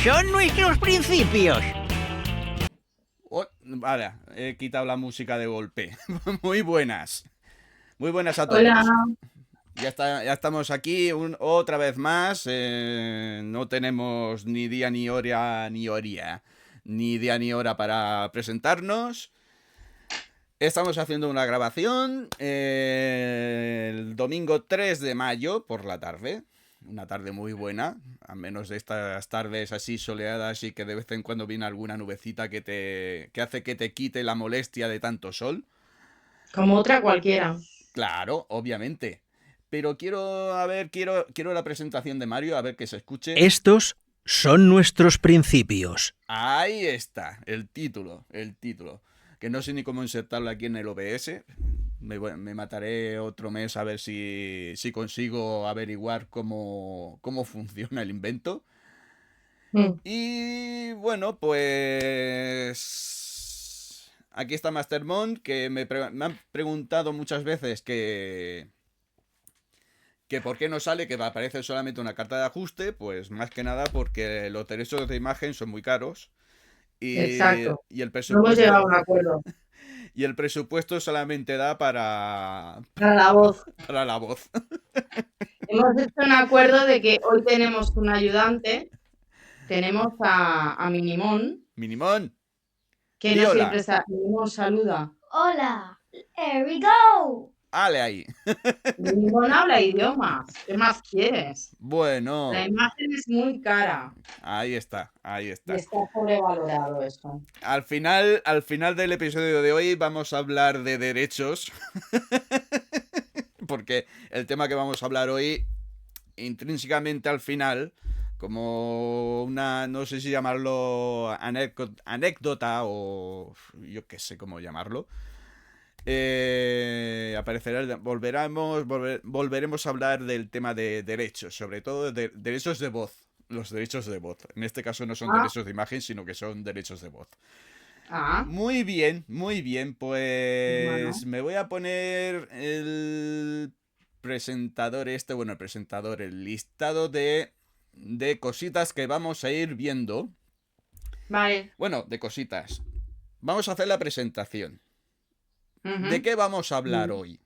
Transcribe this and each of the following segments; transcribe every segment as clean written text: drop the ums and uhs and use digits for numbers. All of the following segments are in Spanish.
son nuestros principios. Oh, vale, he quitado la música de golpe. Muy buenas. Muy buenas a todos. Hola. Ya estamos aquí otra vez más. No tenemos ni día ni hora ni día ni hora para presentarnos. Estamos haciendo una grabación el domingo 3 de mayo por la tarde. Una tarde muy buena, a menos de estas tardes así soleadas y que de vez en cuando viene alguna nubecita que hace que te quite la molestia de tanto sol. Como otra cualquiera. Claro, obviamente. Pero quiero la presentación de Mario, a ver que se escuche. Estos son nuestros principios. Ahí está, el título. Que no sé ni cómo insertarlo aquí en el OBS. Me mataré otro mes a ver si consigo averiguar cómo funciona el invento. Y bueno, pues aquí está Mastermon, que me han preguntado muchas veces que por qué no sale, que aparece solamente una carta de ajuste. Pues más que nada porque los derechos de imagen son muy caros. Exacto. Y el No presupuesto, hemos llegado a un acuerdo. Y el presupuesto solamente da para la voz. Para la voz. Hemos hecho un acuerdo de que hoy tenemos un ayudante. Tenemos a Minimón. Minimón. Que no siempre está. Minimón saluda. Hola. Here we go. Ale ahí. Minimón habla idiomas. ¿Qué más quieres? Bueno. La imagen es muy cara. Ahí está. Y está sobrevalorado eso. Al final del episodio de hoy vamos a hablar de derechos. Porque el tema que vamos a hablar hoy, intrínsecamente al final, como una, no sé si llamarlo anécdota o yo qué sé cómo llamarlo, aparecerá, volveremos a hablar del tema de derechos, sobre todo de derechos de voz. Los derechos de voz. En este caso no son derechos de imagen, sino que son derechos de voz. Muy bien. Pues me voy a poner el listado de cositas que vamos a ir viendo. Vale. Bueno, de cositas. Vamos a hacer la presentación. ¿De qué vamos a hablar hoy?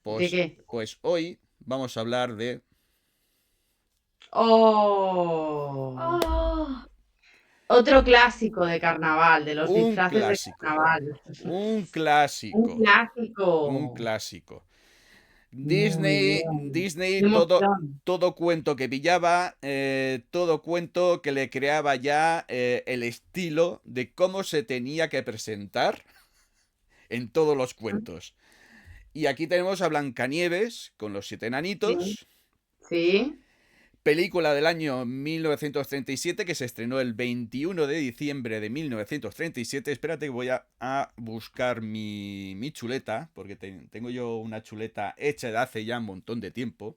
Pues, ¿de qué? Pues hoy vamos a hablar de... Otro clásico de carnaval, de los disfraces de carnaval. Un clásico. Un clásico. Disney, todo cuento que pillaba, todo cuento que le creaba ya el estilo de cómo se tenía que presentar en todos los cuentos. Y aquí tenemos a Blancanieves con los 7 enanitos. Sí. Película del año 1937 que se estrenó el 21 de diciembre de 1937. Espérate que voy a buscar mi chuleta, porque tengo yo una chuleta hecha de hace ya un montón de tiempo.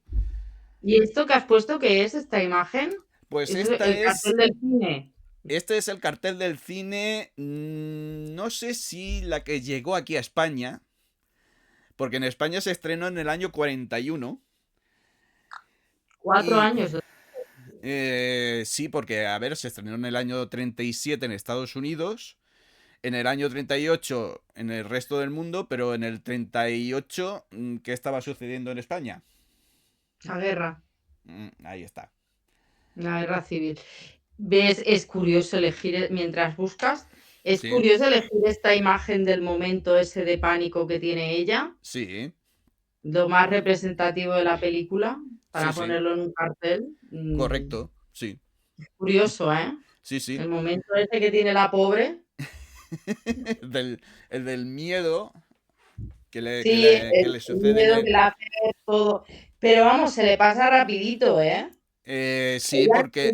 ¿Y esto que has puesto qué es, esta imagen? Pues esta es... el cartel del cine. Este es el cartel del cine. No sé si la que llegó aquí a España, porque en España se estrenó en el año 41. 4 años. Sí, porque, a ver, se estrenó en el año 37 en Estados Unidos, en el año 38 en el resto del mundo, pero en el 38, ¿qué estaba sucediendo en España? La guerra. Ahí está. La guerra civil. ¿Ves? Es curioso elegir, mientras buscas, curioso elegir esta imagen del momento ese de pánico que tiene ella. Sí. Lo más representativo de la película, para ponerlo en un cartel. Correcto, sí. Es curioso, ¿eh? Sí. El momento ese que tiene la pobre. el del miedo que le sucede. El miedo que le hace todo. Pero vamos, se le pasa rapidito, ¿eh? Sí, porque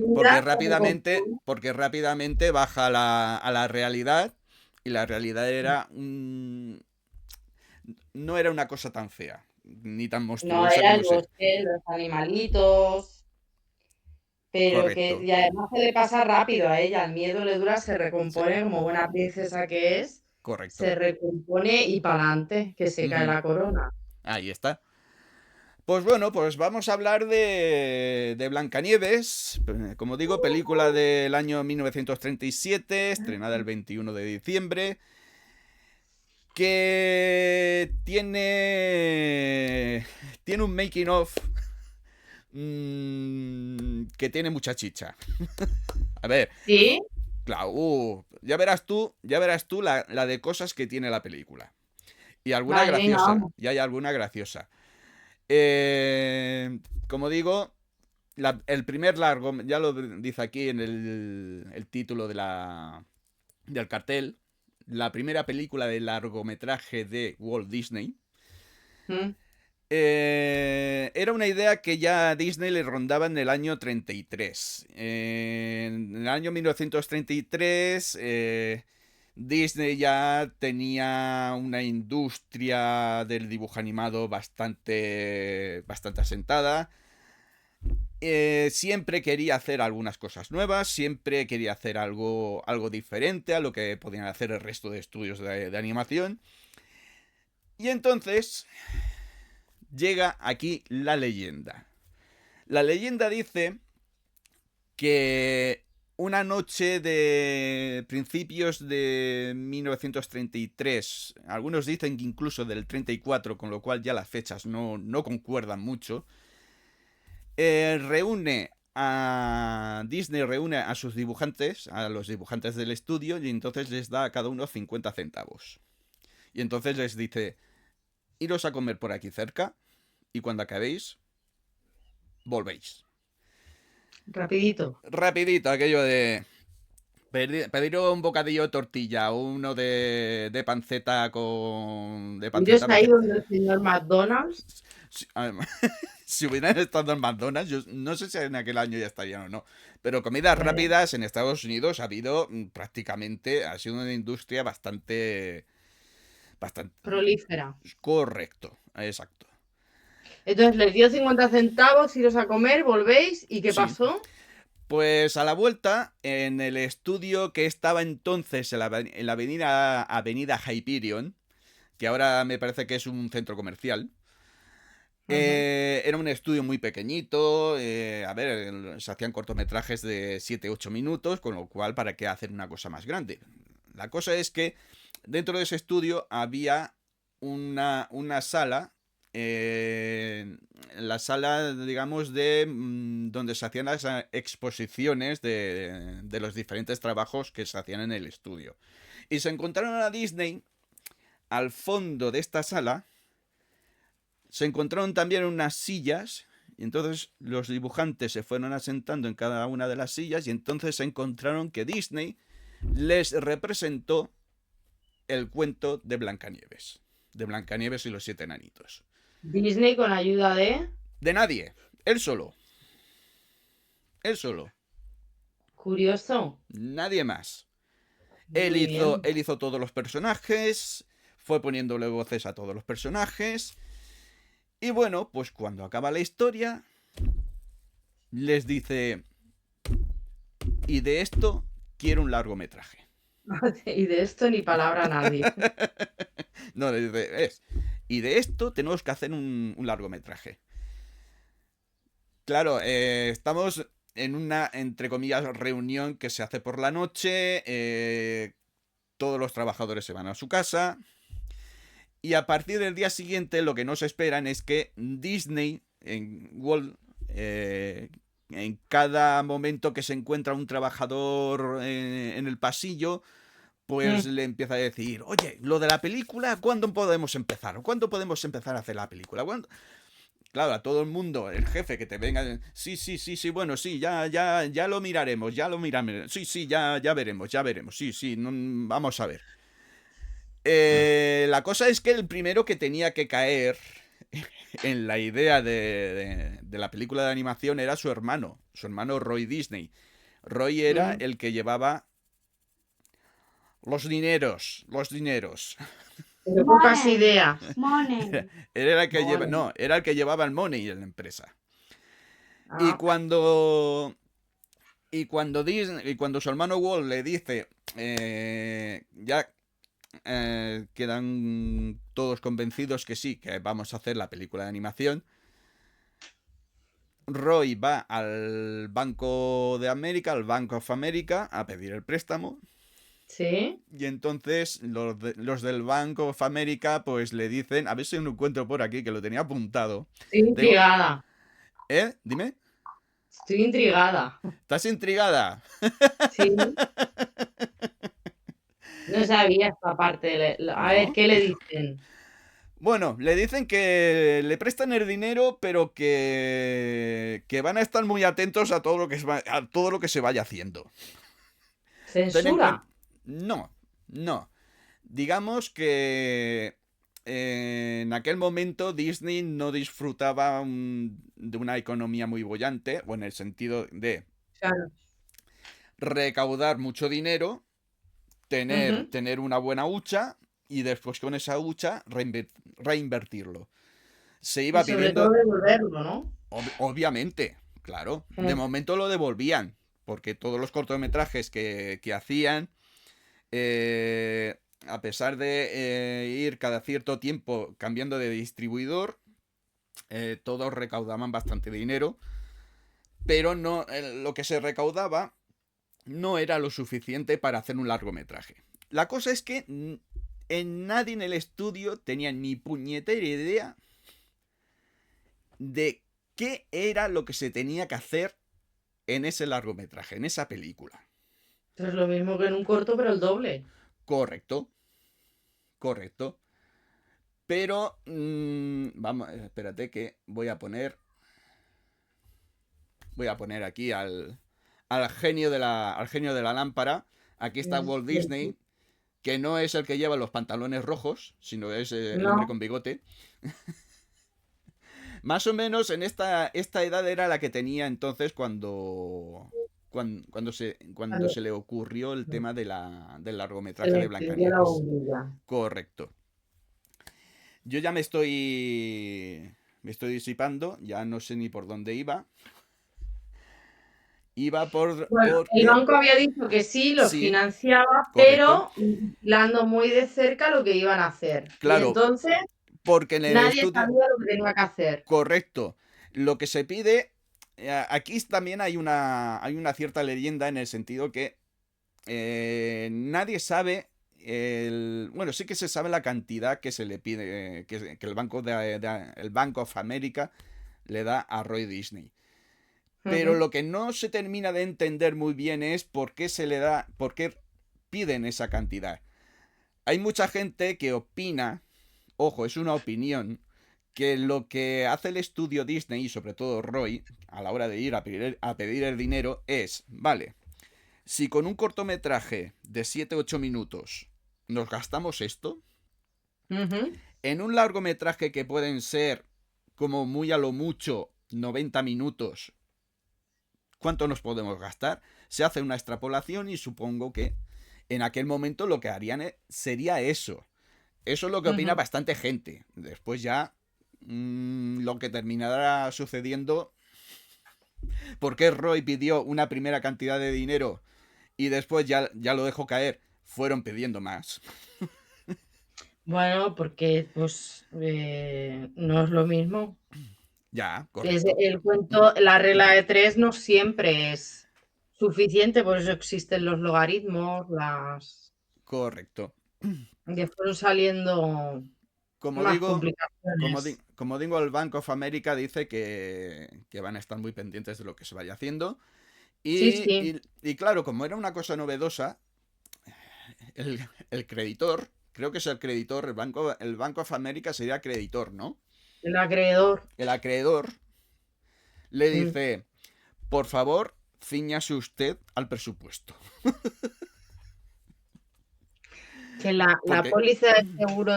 rápidamente baja a la realidad, y la realidad era no era una cosa tan fea ni tan monstruosa. No, era el bosque, los animalitos, pero correcto. Y además se le pasa rápido a ella, el miedo le dura, se recompone como buena princesa que es. Correcto. Se recompone y para adelante, que se cae la corona. Ahí está. Pues bueno, pues vamos a hablar de Blancanieves, como digo, película del año 1937, estrenada el 21 de diciembre, que tiene un making of que tiene mucha chicha. A ver, ¿Sí? claro, ya verás tú la de cosas que tiene la película. Y alguna Vale, venga, graciosa, vamos. y hay alguna graciosa. Como digo, el primer largo, ya lo dice aquí en el título del cartel, la primera película de largometraje de Walt Disney. Mm. Era una idea que ya a Disney le rondaba en el año 33. En el año 1933, Disney ya tenía una industria del dibujo animado bastante asentada. Siempre quería hacer algunas cosas nuevas, siempre quería hacer algo diferente a lo que podían hacer el resto de estudios de animación. Y entonces llega aquí la leyenda. La leyenda dice que una noche de principios de 1933, algunos dicen que incluso del 34, con lo cual ya las fechas no concuerdan mucho, Disney reúne a sus dibujantes, a los dibujantes del estudio, y entonces les da a cada uno 50 centavos. Y entonces les dice, iros a comer por aquí cerca, y cuando acabéis, volvéis. Rapidito. Rapidito, aquello de pedir un bocadillo de tortilla, uno de panceta con... de ¿Iros panceta ahí vegetal. donde el señor McDonald's? Si hubieran estado en McDonald's, yo no sé si en aquel año ya estarían o no. Pero comidas Bueno, rápidas en Estados Unidos ha habido prácticamente, ha sido una industria bastante prolífera. correcto, exacto. Entonces les dio 50 centavos, iros a comer, volvéis, ¿y qué Sí. pasó? Pues a la vuelta, en el estudio que estaba entonces en la avenida Hyperion, que ahora me parece que es un centro comercial, era un estudio muy pequeñito, a ver, se hacían cortometrajes de 7-8 minutos, con lo cual, ¿para qué hacer una cosa más grande? La cosa es que dentro de ese estudio había una sala, la sala, digamos, de donde se hacían las exposiciones de los diferentes trabajos que se hacían en el estudio. Y se encontraron a Disney al fondo de esta sala. Se encontraron también unas sillas, y entonces los dibujantes se fueron asentando en cada una de las sillas, y entonces se encontraron que Disney les representó el cuento de Blancanieves y los 7 enanitos. Disney con ayuda de... De nadie, él solo. Curioso. Nadie más. Muy bien. Él hizo todos los personajes, fue poniéndole voces a todos los personajes. Y bueno, pues cuando acaba la historia, les dice, y de esto quiero un largometraje. Y de esto ni palabra a nadie. No, le dice, y de esto tenemos que hacer un largometraje. Claro, estamos en una, entre comillas, reunión que se hace por la noche, todos los trabajadores se van a su casa, y a partir del día siguiente lo que nos esperan es que Disney, en Walt, en cada momento que se encuentra un trabajador en el pasillo, pues le empieza a decir, oye, lo de la película, ¿cuándo podemos empezar? ¿Cuándo podemos empezar a hacer la película? ¿Cuándo? Claro, a todo el mundo, el jefe que te venga, sí, bueno, sí, ya lo miraremos, sí, ya veremos, sí, vamos a ver. La cosa es que el primero que tenía que caer en la idea de la película de animación era su hermano Roy Disney. Roy era el que llevaba los dineros. Pero pocas ideas. Money. Era el que era el que llevaba el money en la empresa. Y Ah, cuando su hermano Walt le dice, ya quedan todos convencidos que sí, que vamos a hacer la película de animación, Roy va al Banco de América, al Bank of America, a pedir el préstamo. Sí. Y entonces los del Bank of America pues le dicen, a ver si lo encuentro por aquí, que lo tenía apuntado. Estoy intrigada. Dime. Estoy intrigada. ¿Estás intrigada? Sí. No sabía esta parte. A ver, No. ¿qué le dicen? Bueno, le dicen que le prestan el dinero, pero que van a estar muy atentos a todo lo a todo lo que se vaya haciendo. ¿Censura? No, no. Digamos que en aquel momento Disney no disfrutaba de una economía muy bollante, o en el sentido de Claro. recaudar mucho dinero, Ujú. tener una buena hucha y después con esa hucha reinvertirlo. Se Y iba sobre todo pidiendo, devolverlo, ¿no? obviamente, claro, de momento lo devolvían, porque todos los cortometrajes que hacían, a pesar de ir cada cierto tiempo cambiando de distribuidor, todos recaudaban bastante dinero, pero no, lo que se recaudaba no era lo suficiente para hacer un largometraje. La cosa es que nadie en el estudio tenía ni puñetera idea de qué era lo que se tenía que hacer en ese largometraje, en esa película. Es lo mismo que en un corto, pero el doble. Correcto, correcto. Pero, vamos, espérate que voy a poner aquí al genio de la lámpara. Aquí está Walt Disney, que no es el que lleva los pantalones rojos, sino es el hombre No, con bigote. Más o menos en esta edad era la que tenía entonces cuando se le ocurrió el tema del se largometraje le de extendió la Blancanieves. bombilla. Correcto. Yo ya me estoy disipando, ya no sé ni por dónde iba. Iba Bueno, el porque banco había dicho que sí, lo sí, financiaba, correcto. pero vigilando muy de cerca lo que iban a hacer. Y Claro, entonces porque en el nadie estudio, sabía lo que tenía que hacer. correcto. Lo que se pide, aquí también hay una cierta leyenda en el sentido que nadie sabe bueno, sí que se sabe la cantidad que se le pide, que el el Bank of America le da a Roy Disney. Pero lo que no se termina de entender muy bien es por qué por qué piden esa cantidad. Hay mucha gente que opina, ojo, es una opinión, que lo que hace el estudio Disney y sobre todo Roy a la hora de ir a pedir el dinero es, vale, si con un cortometraje de 7-8 minutos nos gastamos esto, en un largometraje que pueden ser como muy a lo mucho 90 minutos, ¿cuánto nos podemos gastar? Se hace una extrapolación y supongo que en aquel momento lo que harían sería eso. Eso es lo que opina bastante gente. Después ya lo que terminará sucediendo, ¿por qué Roy pidió una primera cantidad de dinero y después ya lo dejó caer? Fueron pidiendo más. Bueno, porque pues no es lo mismo. Ya, Es correcto. el cuento, la regla de 3 no siempre es suficiente, por eso existen los logaritmos, Correcto. que fueron saliendo Como más digo, complicaciones. como digo, el Bank of America dice que van a estar muy pendientes de lo que se vaya haciendo. Sí, sí, Y claro, como era una cosa novedosa, el creditor, creo que es el creditor, el Bank of America sería creditor, ¿no? el acreedor. El acreedor le Mm. dice, por favor, cíñase usted al presupuesto. Que la Porque, póliza de seguro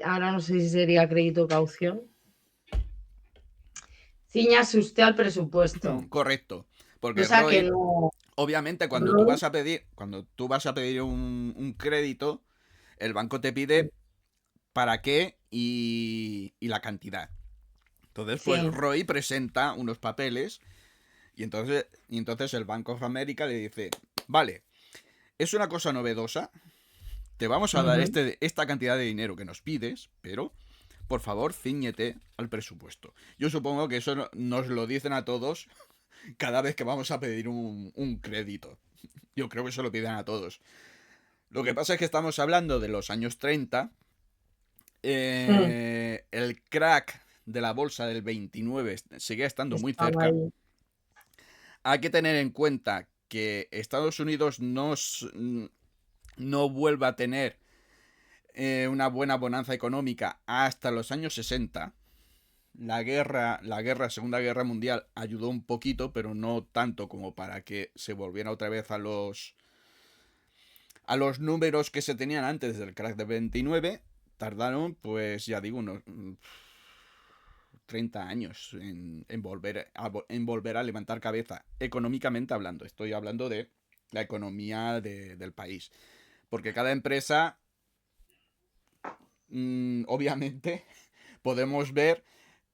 ahora no sé si sería crédito o caución. Cíñase usted al presupuesto. correcto, O porque sea que Roy, no. obviamente, cuando tú Roy, vas a pedir un crédito, el banco te pide para qué y la cantidad. Entonces, pues sí. Roy presenta unos papeles y entonces el Bank of America le dice, vale, es una cosa novedosa, te vamos a dar esta cantidad de dinero que nos pides, pero por favor, cíñete al presupuesto. Yo supongo que eso nos lo dicen a todos cada vez que vamos a pedir un crédito. Yo creo que eso lo piden a todos. Lo que pasa es que estamos hablando de los años 30. El crack de la bolsa del 29 sigue estando muy Estaba cerca. ahí. Hay que tener en cuenta que Estados Unidos no vuelva a tener una buena bonanza económica hasta los años 60. La Segunda Guerra Mundial ayudó un poquito, pero no tanto como para que se volviera otra vez a los números que se tenían antes del crack del 29. Tardaron, pues ya digo, unos 30 años en volver a levantar cabeza, económicamente hablando. Estoy hablando de la economía del país. Porque cada empresa, obviamente, podemos ver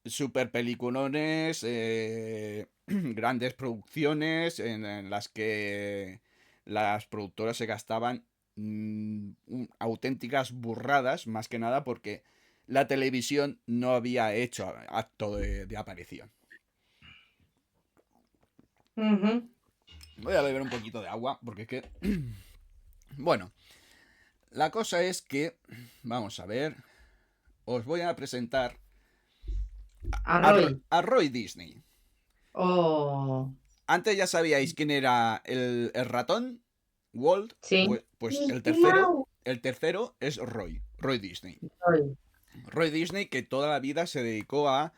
super peliculones, grandes producciones en las que las productoras se gastaban auténticas burradas, más que nada porque la televisión no había hecho acto de aparición. Voy a beber un poquito de agua porque es que... Bueno, la cosa es que... Vamos a ver. Os voy a presentar a Roy Disney. Oh. Antes ya sabíais quién era el ratón, Walt. Sí. Pues el tercero es Roy Disney. Roy Disney, que toda la vida se dedicó a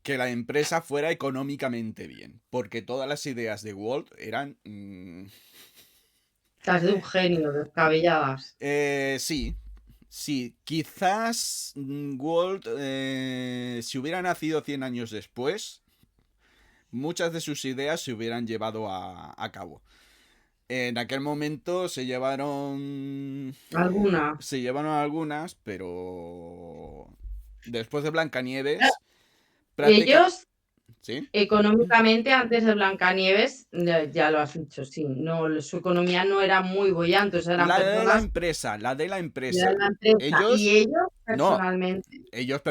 que la empresa fuera económicamente bien. Porque todas las ideas de Walt eran... Las de un genio, descabelladas. Sí. Quizás Walt, si hubiera nacido 100 años después, muchas de sus ideas se hubieran llevado a cabo. En aquel momento se llevaron... Algunas. Se llevaron algunas, pero... Después de Blancanieves... Ellos, ¿sí? económicamente, antes de Blancanieves, ya lo has dicho, sí, no, su economía no era muy bollante, o sea, eran La de la empresa. Ellos... Y ellos, personalmente... No, ellos,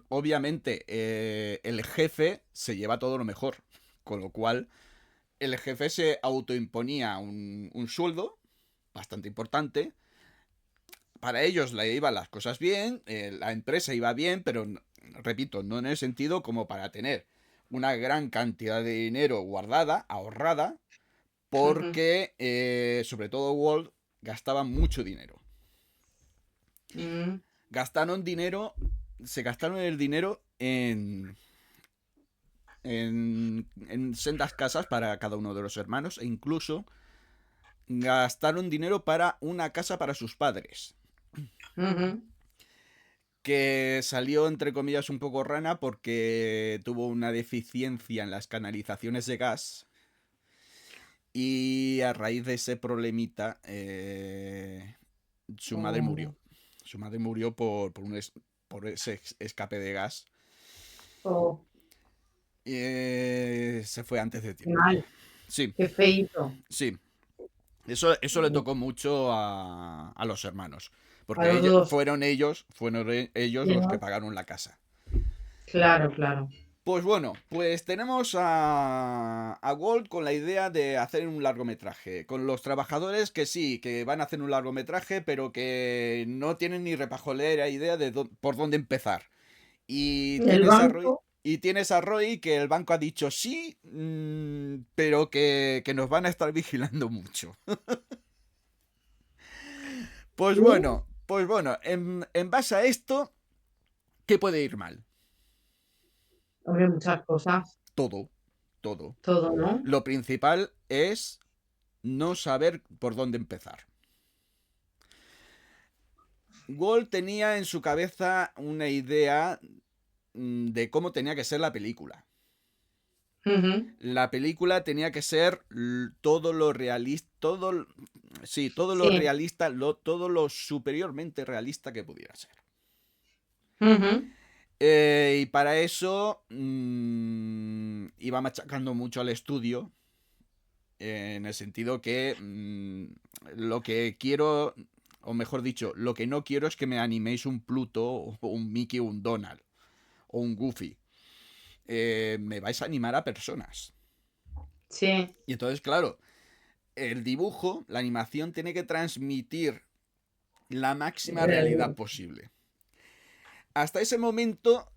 obviamente, el jefe se lleva todo lo mejor. Con lo cual, el jefe se autoimponía un sueldo bastante importante. Para ellos le iban las cosas bien, la empresa iba bien, pero, repito, no en el sentido como para tener una gran cantidad de dinero guardada, ahorrada, porque, sobre todo Walt, gastaba mucho dinero. Se gastaron el dinero en sendas casas para cada uno de los hermanos, e incluso gastaron dinero para una casa para sus padres. Que salió, entre comillas, un poco rana porque tuvo una deficiencia en las canalizaciones de gas. Y a raíz de ese problemita, su madre murió. Su madre murió por ese escape de gas. Se fue antes de tiempo. Mal. Sí. Qué feíto. Sí. Eso le tocó mucho a los hermanos. Porque fueron ellos los que pagaron la casa. Claro. Pues bueno, pues tenemos a Walt con la idea de hacer un largometraje. Con los trabajadores que sí, que van a hacer un largometraje, pero que no tienen ni repajolera idea de por dónde empezar. Y tienes a Roy que el banco ha dicho sí, pero que nos van a estar vigilando mucho. Pues bueno, en base a esto, ¿qué puede ir mal? Hombre, muchas cosas. Todo, ¿no? Lo principal es no saber por dónde empezar. Walt tenía en su cabeza una idea de cómo tenía que ser la película. La película tenía que ser todo lo realista, todo lo realista, todo lo superiormente realista que pudiera ser. Y para eso iba machacando mucho al estudio, en el sentido que lo que quiero, o mejor dicho, lo que no quiero es que me animéis un Pluto, o un Mickey, o un Donald, o un Goofy. Me vais a animar a personas. Sí. Y entonces, claro, el dibujo, la animación tiene que transmitir la máxima realidad posible. Hasta ese momento,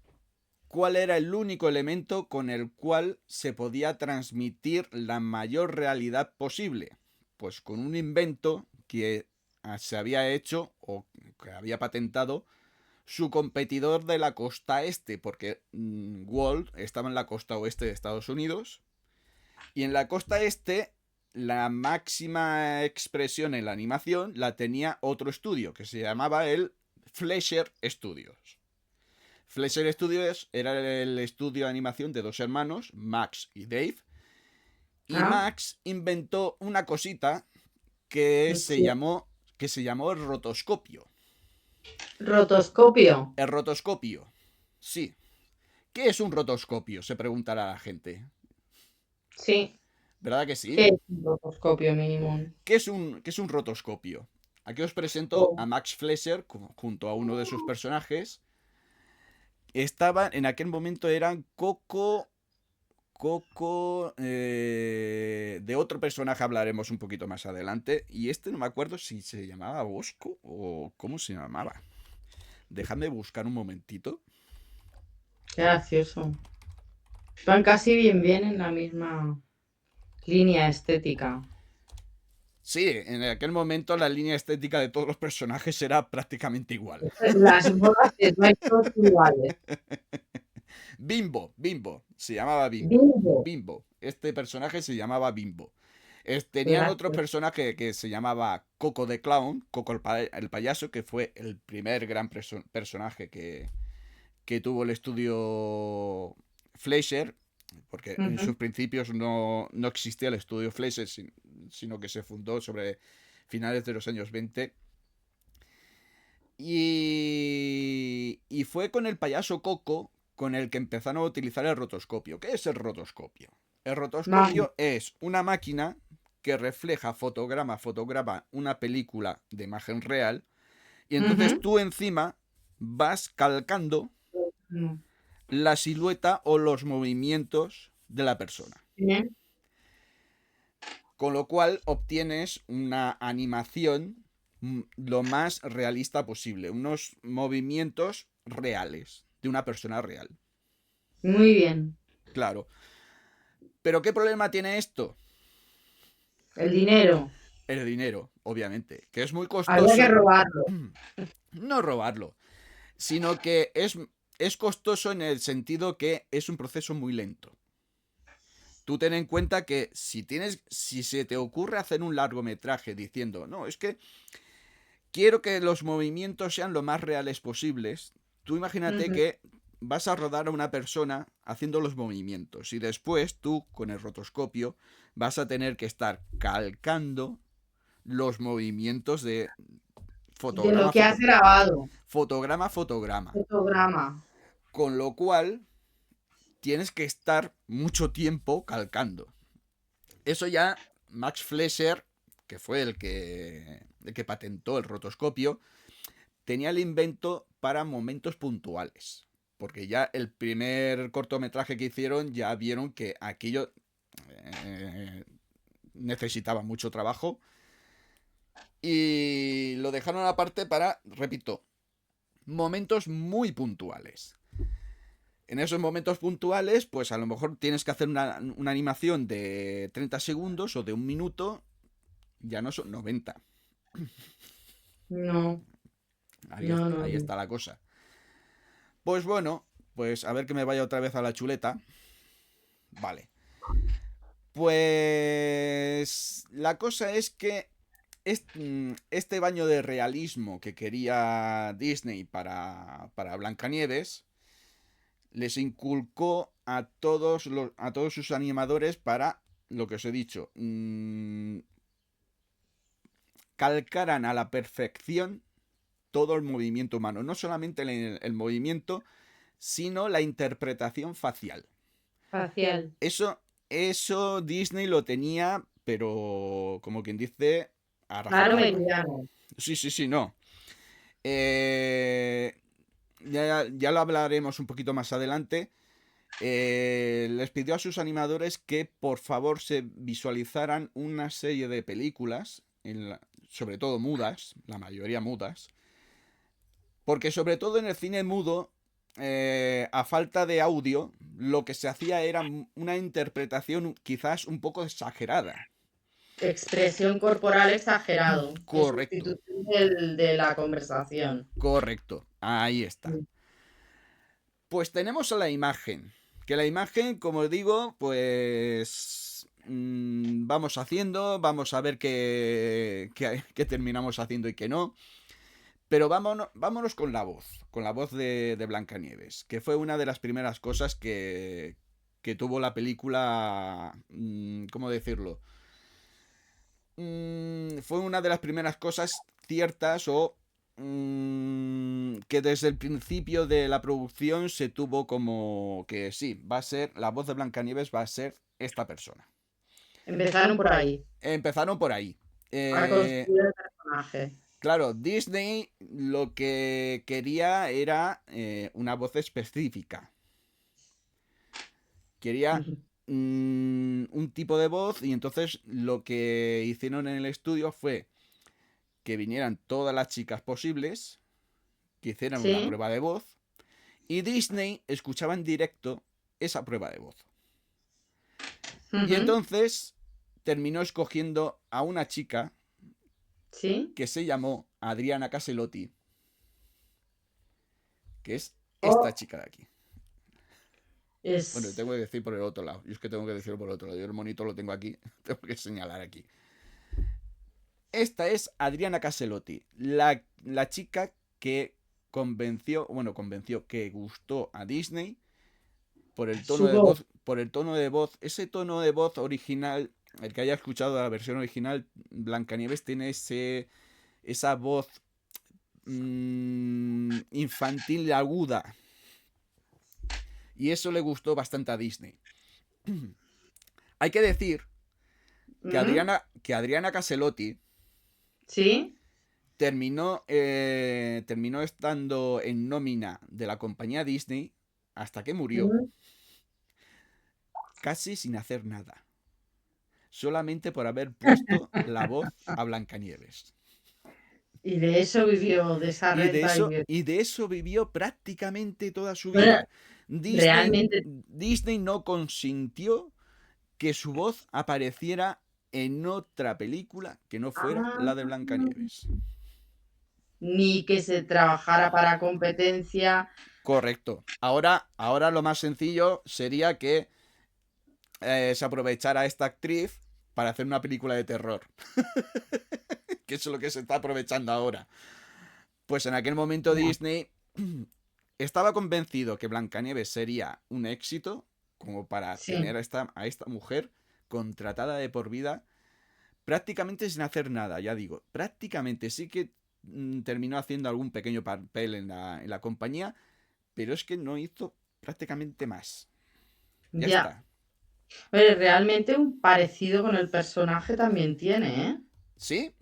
¿cuál era el único elemento con el cual se podía transmitir la mayor realidad posible? Pues con un invento que se había hecho o que había patentado su competidor de la costa este, porque Walt estaba en la costa oeste de Estados Unidos y en la costa este la máxima expresión en la animación la tenía otro estudio que se llamaba el Fleischer Studios. Fleischer Studios era el estudio de animación de dos hermanos, Max y Dave, y Max inventó una cosita que se llamó el rotoscopio. ¿Rotoscopio? El rotoscopio, sí. ¿Qué es un rotoscopio? Se preguntará la gente. Sí. ¿Verdad que sí? ¿Qué es un rotoscopio mínimo? ¿Qué es un rotoscopio? Aquí os presento a Max Fleischer junto a uno de sus personajes. Estaban, en aquel momento eran Coco, de otro personaje hablaremos un poquito más adelante. Y este no me acuerdo si se llamaba Bosco o cómo se llamaba. Dejadme buscar un momentito. Qué gracioso. Van casi bien en la misma línea estética. Sí, en aquel momento la línea estética de todos los personajes era prácticamente igual. Las voces no hay todos iguales. Bimbo, se llamaba Bimbo. Bimbo. Este personaje se llamaba Bimbo. Tenían otro personaje que se llamaba Coco the Clown, Coco el payaso, que fue el primer gran personaje que tuvo el estudio Fleischer, porque en sus principios no existía el estudio Fleischer, sino que se fundó sobre finales de los años 20. Y fue con el payaso Coco con el que empezaron a utilizar el rotoscopio. ¿Qué es el rotoscopio? El rotoscopio es una máquina que refleja fotograma a fotograma una película de imagen real y entonces tú encima vas calcando la silueta o los movimientos de la persona. Con lo cual obtienes una animación lo más realista posible, unos movimientos reales de una persona real. Muy bien. Claro. ¿Pero qué problema tiene esto? El dinero. El dinero, obviamente, que es muy costoso. Había que robarlo. No robarlo, sino que es costoso en el sentido que es un proceso muy lento. Tú ten en cuenta que si se te ocurre hacer un largometraje diciendo, no, es que quiero que los movimientos sean lo más reales posibles, tú imagínate que vas a rodar a una persona haciendo los movimientos y después tú con el rotoscopio vas a tener que estar calcando los movimientos de fotograma. De lo que has grabado. Fotograma a fotograma. Fotograma. Con lo cual tienes que estar mucho tiempo calcando. Eso ya Max Fleischer, que fue el que patentó el rotoscopio, tenía el invento para momentos puntuales. Porque ya el primer cortometraje que hicieron ya vieron que aquello necesitaba mucho trabajo. Y lo dejaron aparte para, repito, momentos muy puntuales. En esos momentos puntuales, pues a lo mejor tienes que hacer una animación de 30 segundos o de 1 minuto. Ya no son 90. No. Ahí está la cosa. Pues bueno, pues a ver que me vaya otra vez a la chuleta. Vale. Pues la cosa es que este baño de realismo que quería Disney para Blancanieves les inculcó a todos sus animadores para, lo que os he dicho, calcaran a la perfección todo el movimiento humano. No solamente el movimiento, sino la interpretación facial. Facial. Eso Disney lo tenía, pero como quien dice, a Claro, Sí, no. Ya lo hablaremos un poquito más adelante. Les pidió a sus animadores que por favor se visualizaran una serie de películas, sobre todo mudas, la mayoría mudas, porque sobre todo en el cine mudo, a falta de audio, lo que se hacía era una interpretación quizás un poco exagerada. Expresión corporal exagerado. Correcto. En sustitución de la conversación. Correcto, ahí está. Pues tenemos a la imagen. Que la imagen, como digo, pues vamos haciendo, vamos a ver qué terminamos haciendo y qué no. Pero vámonos con la voz de Blancanieves, que fue una de las primeras cosas que tuvo la película, ¿cómo decirlo? Fue una de las primeras cosas ciertas o que desde el principio de la producción se tuvo como que sí, va a ser, la voz de Blancanieves va a ser esta persona. Empezaron por ahí. Empezaron por ahí. A construir el personaje. Claro, Disney lo que quería era una voz específica. Quería un tipo de voz y entonces lo que hicieron en el estudio fue que vinieran todas las chicas posibles, que hicieran una prueba de voz y Disney escuchaba en directo esa prueba de voz. Y entonces terminó escogiendo a una chica que se llamó Adriana Caselotti, que es esta chica de aquí. Bueno, tengo que decir por el otro lado. Yo es que tengo que decirlo por el otro lado. Yo el monito lo tengo aquí. Tengo que señalar aquí. Esta es Adriana Caselotti, la chica que convenció, que gustó a Disney por el tono de voz, ese tono de voz original. El que haya escuchado la versión original, Blancanieves tiene esa voz infantil y aguda. Y eso le gustó bastante a Disney. Hay que decir que Adriana Caselotti terminó estando en nómina de la compañía Disney hasta que murió. Casi sin hacer nada. Solamente por haber puesto la voz a Blancanieves. Y de eso vivió, de esa renta. Y de eso vivió prácticamente toda su vida. Disney no consintió que su voz apareciera en otra película que no fuera la de Blancanieves. Ni que se trabajara para competencia. Correcto. Ahora lo más sencillo sería que se aprovechara esta actriz para hacer una película de terror. Que es lo que se está aprovechando ahora. Pues en aquel momento Disney estaba convencido que Blancanieves sería un éxito como para tener a esta mujer contratada de por vida prácticamente sin hacer nada, ya digo. Prácticamente sí que terminó haciendo algún pequeño papel en la compañía, pero es que no hizo prácticamente más. Ya está. Oye, realmente un parecido con el personaje también tiene, ¿eh? ¿Sí?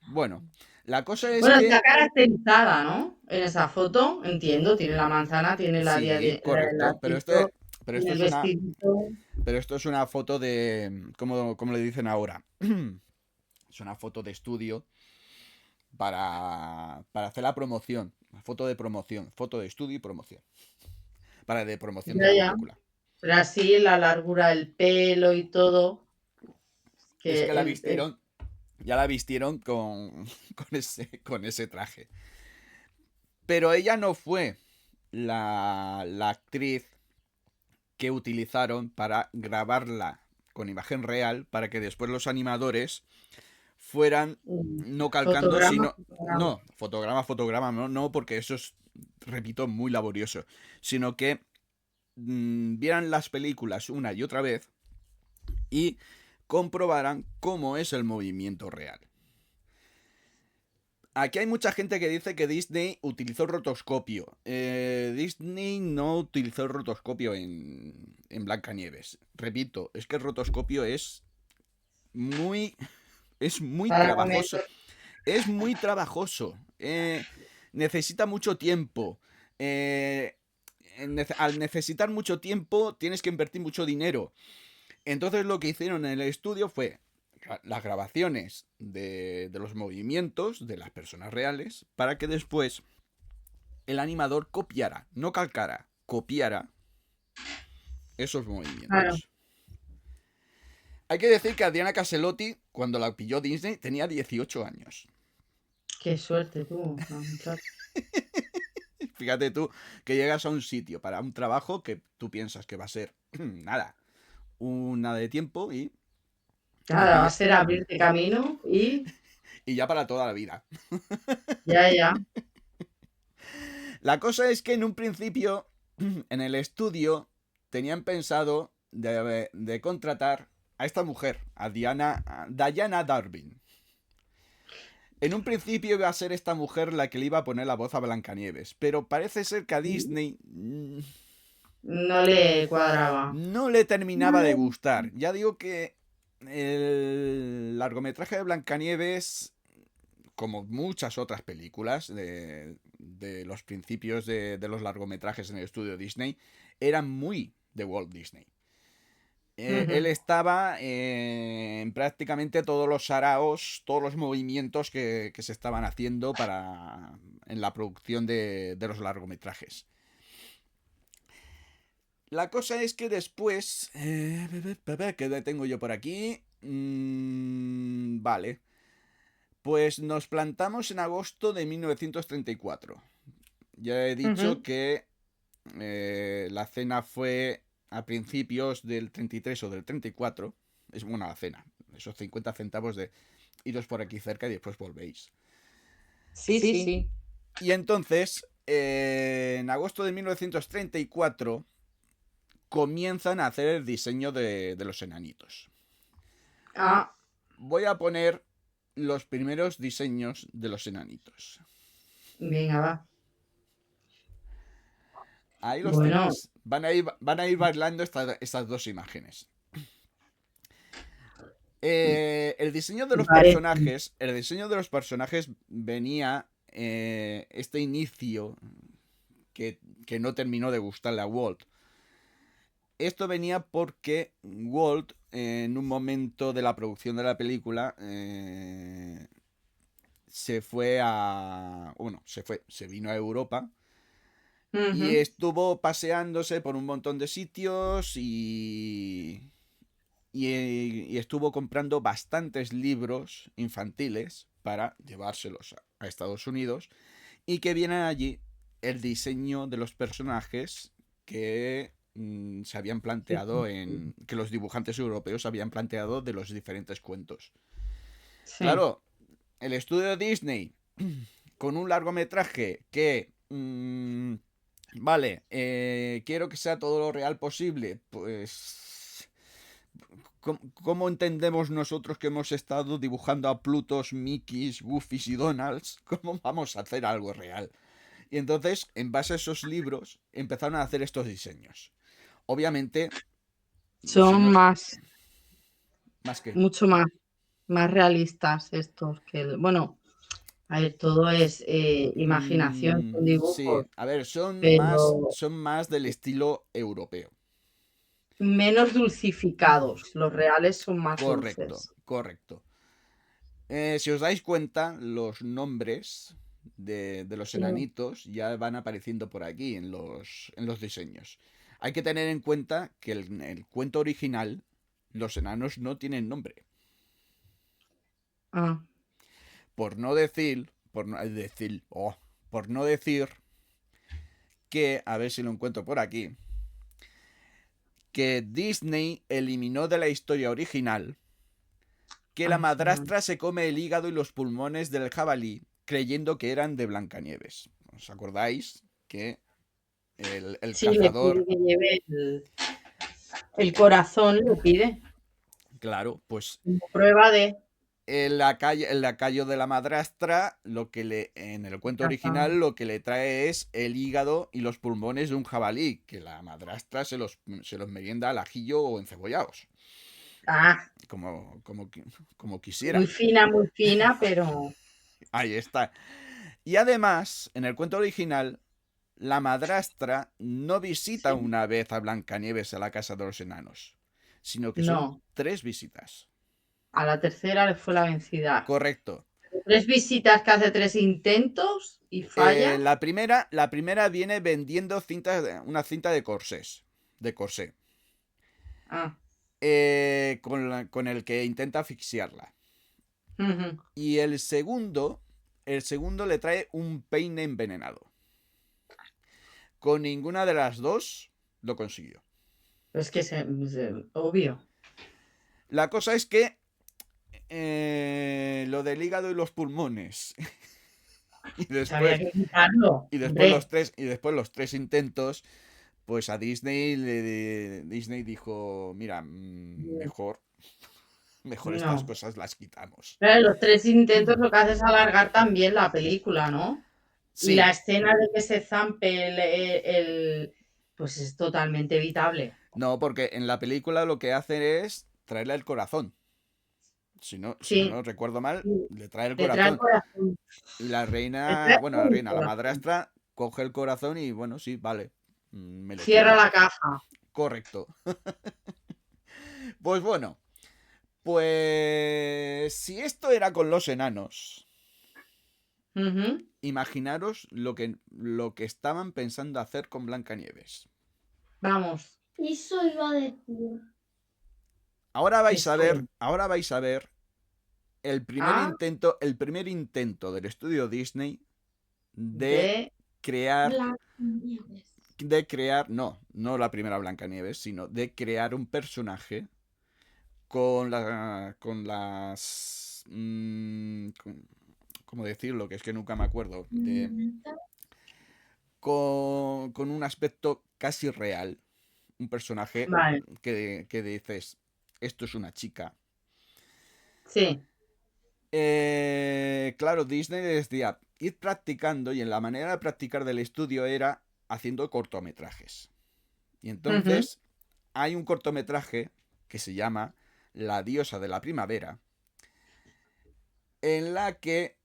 Bueno, la cosa es que... está caracterizada, ¿no? En esa foto, entiendo, tiene la manzana, tiene la correcto, pero esto es una foto de, como le dicen ahora, es una foto de estudio para hacer la promoción, foto de promoción, foto de estudio y promoción, de promoción de la película. Pero así, la largura del pelo y todo. Es que la vistieron, ya la vistieron con ese traje. Pero ella no fue la actriz que utilizaron para grabarla con imagen real para que después los animadores fueran no calcando, sino fotograma, no, porque eso es, repito, muy laborioso, sino que vieran las películas una y otra vez y comprobaran cómo es el movimiento real. Aquí hay mucha gente que dice que Disney utilizó rotoscopio. Disney no utilizó rotoscopio en Blancanieves. Repito, es que el rotoscopio es muy trabajoso. Es muy trabajoso. Necesita mucho tiempo. Al necesitar mucho tiempo, tienes que invertir mucho dinero. Entonces lo que hicieron en el estudio fue las grabaciones de los movimientos de las personas reales para que después el animador copiara, no calcara, copiara esos movimientos. Claro. Hay que decir que Adriana Caselotti, cuando la pilló Disney, tenía 18 años. Qué suerte tú, la muchacha. Fíjate tú que llegas a un sitio para un trabajo que tú piensas que va a ser nada, nada de tiempo y Nada, va a ser abrirte camino y ya para toda la vida. ya. La cosa es que en un principio, en el estudio, tenían pensado de contratar a esta mujer, a Diana Darwin. En un principio iba a ser esta mujer la que le iba a poner la voz a Blancanieves, pero parece ser que a Disney No le cuadraba. no le terminaba de gustar. Ya digo que el largometraje de Blancanieves, como muchas otras películas de los principios de los largometrajes en el estudio Disney, eran muy de Walt Disney. Él estaba en prácticamente todos los saraos, todos los movimientos que se estaban haciendo en la producción de los largometrajes. La cosa es que después... ¿Qué tengo yo por aquí? Vale. Pues nos plantamos en agosto de 1934. Ya he dicho que la cena fue a principios del 33 o del 34. Es buena la cena. Esos 50 centavos de iros por aquí cerca y después volvéis. Sí. Y entonces, en agosto de 1934, comienzan a hacer el diseño de los enanitos. Voy a poner los primeros diseños de los enanitos. Venga, va. Ahí los tenéis. Van a ir bailando estas dos imágenes. El diseño de los personajes. El diseño de los personajes venía. Este inicio. Que no terminó de gustarle a Walt. Esto venía porque Walt, en un momento de la producción de la película, se vino a Europa. Y estuvo paseándose por un montón de sitios y estuvo comprando bastantes libros infantiles para llevárselos a Estados Unidos y que vienen allí el diseño de los personajes que se habían planteado que los dibujantes europeos habían planteado de los diferentes cuentos. Sí. Claro, el estudio Disney con un largometraje que quiero que sea todo lo real posible, pues ¿cómo entendemos nosotros que hemos estado dibujando a Plutos, Mickeys, Goofys y Donalds? ¿Cómo vamos a hacer algo real? Y entonces, en base a esos libros, empezaron a hacer estos diseños. Obviamente son más que mucho más realistas estos que a ver, todo es imaginación con dibujos. Sí, a ver, son más del estilo europeo. Menos dulcificados, los reales son más dulces. Correcto. Si os dais cuenta, los nombres de los enanitos ya van apareciendo por aquí en los diseños. Hay que tener en cuenta que en el cuento original los enanos no tienen nombre. Por no decir que, a ver si lo encuentro por aquí, que Disney eliminó de la historia original que la madrastra se come el hígado y los pulmones del jabalí creyendo que eran de Blancanieves. ¿Os acordáis que el cazador... Le pide que lleve el corazón, lo pide. Claro, pues... Prueba de... El lacayo de la madrastra, en el cuento original, lo que le trae es el hígado y los pulmones de un jabalí, que la madrastra se los merienda al ajillo o encebollados. Como quisiera. Muy fina, pero... Ahí está. Y además, en el cuento original, la madrastra no visita Sí. una vez a Blancanieves a la casa de los enanos, sino que son No, 3 visitas. a la tercera le fue la vencida. Correcto. 3 visitas que hace 3 intentos y falla. La primera viene vendiendo una cinta de corsés. De corsé. Ah, Con el que intenta asfixiarla. ujú. Y el segundo le trae un peine envenenado. Con ninguna de las dos lo consiguió. Es que obvio. La cosa es que lo del hígado y los pulmones. y Había después, que quitarlo. y después Hombre, los 3 intentos, pues a Disney Disney dijo, mira, mejor estas no. cosas las quitamos. Pero los 3 intentos lo que hace es alargar también la película, ¿no? Y la Sí, escena de que se zampe pues es totalmente evitable. no, porque en la película lo que hacen es traerle el corazón. Si no Sí, recuerdo mal, sí, le trae el le trae el corazón. corazón. Y la Le trae un la corazón. madrastra, coge el corazón y bueno, sí, vale, me lo Cierra quedo. la caja. Correcto. Pues bueno, pues si esto era con los enanos, Ujú. imaginaros lo que estaban pensando hacer con Blancanieves. Vamos. Eso iba a decir. Ahora ¿Qué sabe? vais a ver Ah, el primer intento del estudio Disney de de crear, Blancanieves. no la primera Blancanieves, sino de crear un personaje con con las, ¿cómo decirlo? Que es que nunca me acuerdo. Con un aspecto casi real. Un personaje vale. que dices, esto es una chica. Sí. Claro, Disney decía, ir practicando y en la manera de practicar del estudio era haciendo cortometrajes. Y Ujú. entonces hay un cortometraje que se llama La diosa de la primavera, en la que...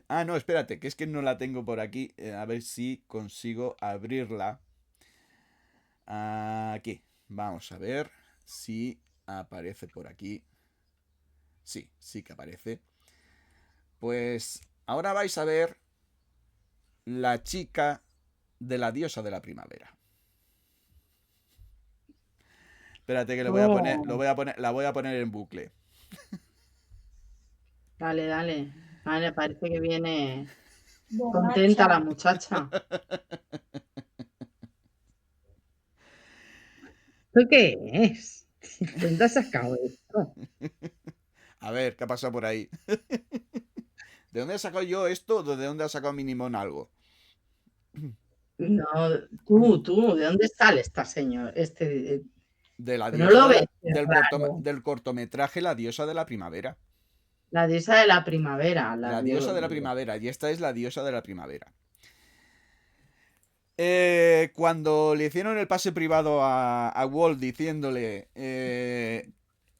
Ah, no, espérate, que es que no la tengo por aquí. A ver si consigo abrirla. Aquí. Vamos a ver si aparece por aquí. Sí, sí que aparece. Pues ahora vais a ver la chica de la diosa de la primavera. Espérate que Oh, la voy a poner en bucle. dale, dale. Vale, parece que viene Borracha. contenta la muchacha. ¿Esto qué es? ¿Dónde has sacado esto? A ver, ¿qué ha pasado por ahí? ¿De dónde he sacado yo esto? ¿De dónde ha sacado Minimón algo? No, tú, ¿de dónde sale esta señora? De la No diosa lo ves, es raro. del cortometraje La diosa de la primavera. La diosa de la primavera, La diosa de la primavera. Y esta es la diosa de la primavera. Cuando le hicieron el pase privado a Walt diciéndole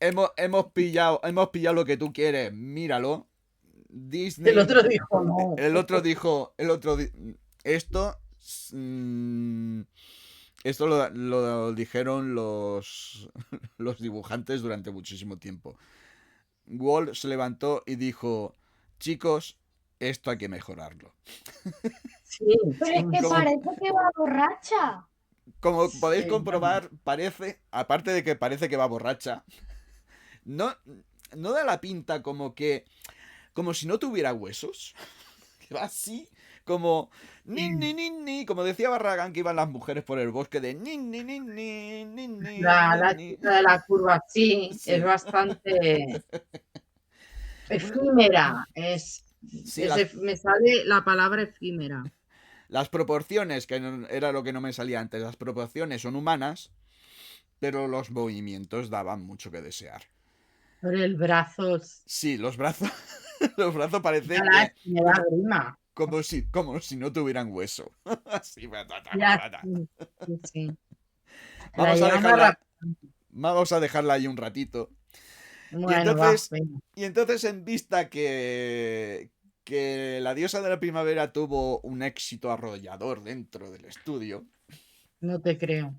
hemos pillado lo que tú quieres, míralo. El Disney. otro dijo no. El otro dijo. Esto. Esto lo dijeron los dibujantes durante muchísimo tiempo. Walt se levantó y dijo: Chicos, esto hay que mejorarlo. Sí, Pero sí, es que Como, sí. parece que va borracha. como podéis Bueno, comprobar, aparte de que parece que va borracha, no, no da la pinta como si no tuviera huesos. Que va así, como ni ni ni ni, como decía Barragán que iban las mujeres por el bosque de ni ni ni ni ni ni ni la ni. chica de la curva sí, es Sí. bastante efímera. Sí, las, Me sale la palabra efímera. las proporciones, que era lo que no me salía antes, las proporciones son humanas, pero los movimientos daban mucho que desear. Pero el brazo Sí, los brazos, los brazos parece ya que me da grima. como si no tuvieran hueso. Así, Ya, sí, sí, sí. La vamos a llevan dejarla, arrastrando. vamos a dejarla ahí un ratito. Y Bueno, va, entonces, venga. y entonces en vista que la diosa de la primavera tuvo un éxito arrollador dentro del estudio. No te creo.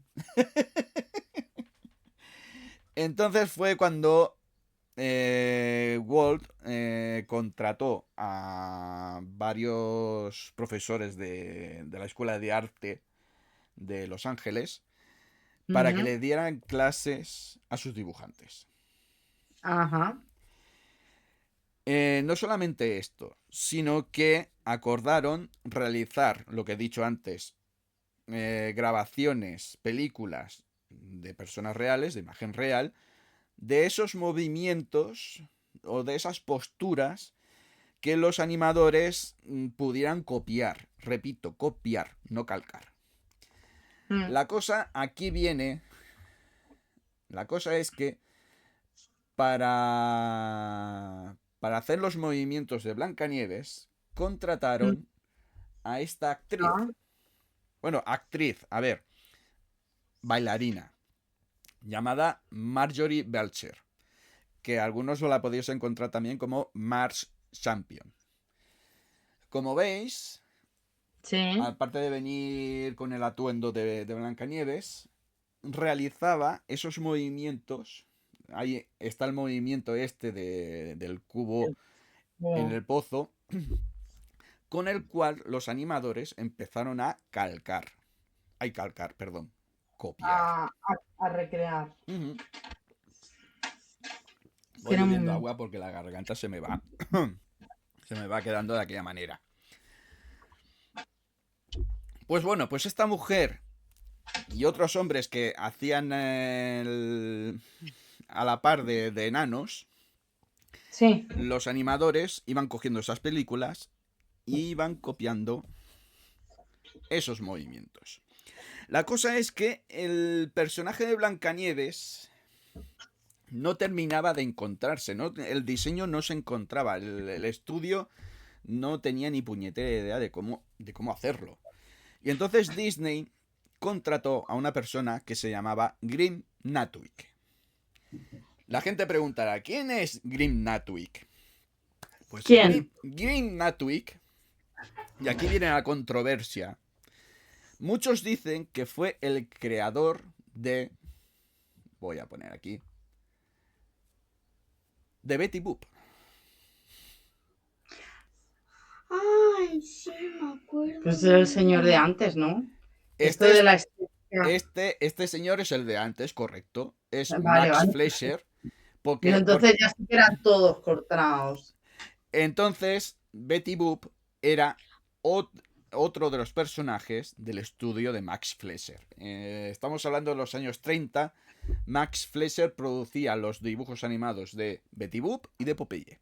Entonces fue cuando Walt contrató a varios profesores de la Escuela de Arte de Los Ángeles para que le dieran clases a sus dibujantes. Ajá. No solamente esto, sino que acordaron realizar lo que he dicho antes, grabaciones, películas de personas reales, de imagen real, de esos movimientos o de esas posturas que los animadores pudieran copiar. Repito, copiar, no calcar. La cosa aquí viene. La cosa es que para hacer los movimientos de Blancanieves contrataron a esta actriz. Bueno, actriz, a ver, bailarina, llamada Marjorie Belcher, que algunos la podéis encontrar también como Marge Champion. Como veis, aparte de venir con el atuendo de Blancanieves, realizaba esos movimientos. Ahí está el movimiento este del cubo en el pozo, con el cual los animadores empezaron a copiar. A recrear. Voy bebiendo agua porque la garganta se me va. Se me va quedando de aquella manera. Pues bueno, pues esta mujer y otros hombres que hacían a la par de enanos, los animadores iban cogiendo esas películas y iban copiando esos movimientos. La cosa es que el personaje de Blancanieves no terminaba de encontrarse, ¿no? El diseño no se encontraba, el estudio no tenía ni puñetera idea de cómo hacerlo. Y entonces Disney contrató a una persona que se llamaba Grim Natwick. La gente preguntará, ¿quién es Grim Natwick? Pues ¿quién? Grim Natwick, y aquí viene la controversia. Muchos dicen que fue el creador de... Voy a poner aquí. De Betty Boop. Ay, sí, me acuerdo. Pues es el señor de antes, ¿no? Este señor es el de antes, correcto. Es Max Fleischer. Pero entonces ya sí que eran todos cortados. Entonces, Betty Boop era otro de los personajes del estudio de Max Fleischer. Estamos hablando de los años 30. Max Fleischer producía los dibujos animados de Betty Boop y de Popeye.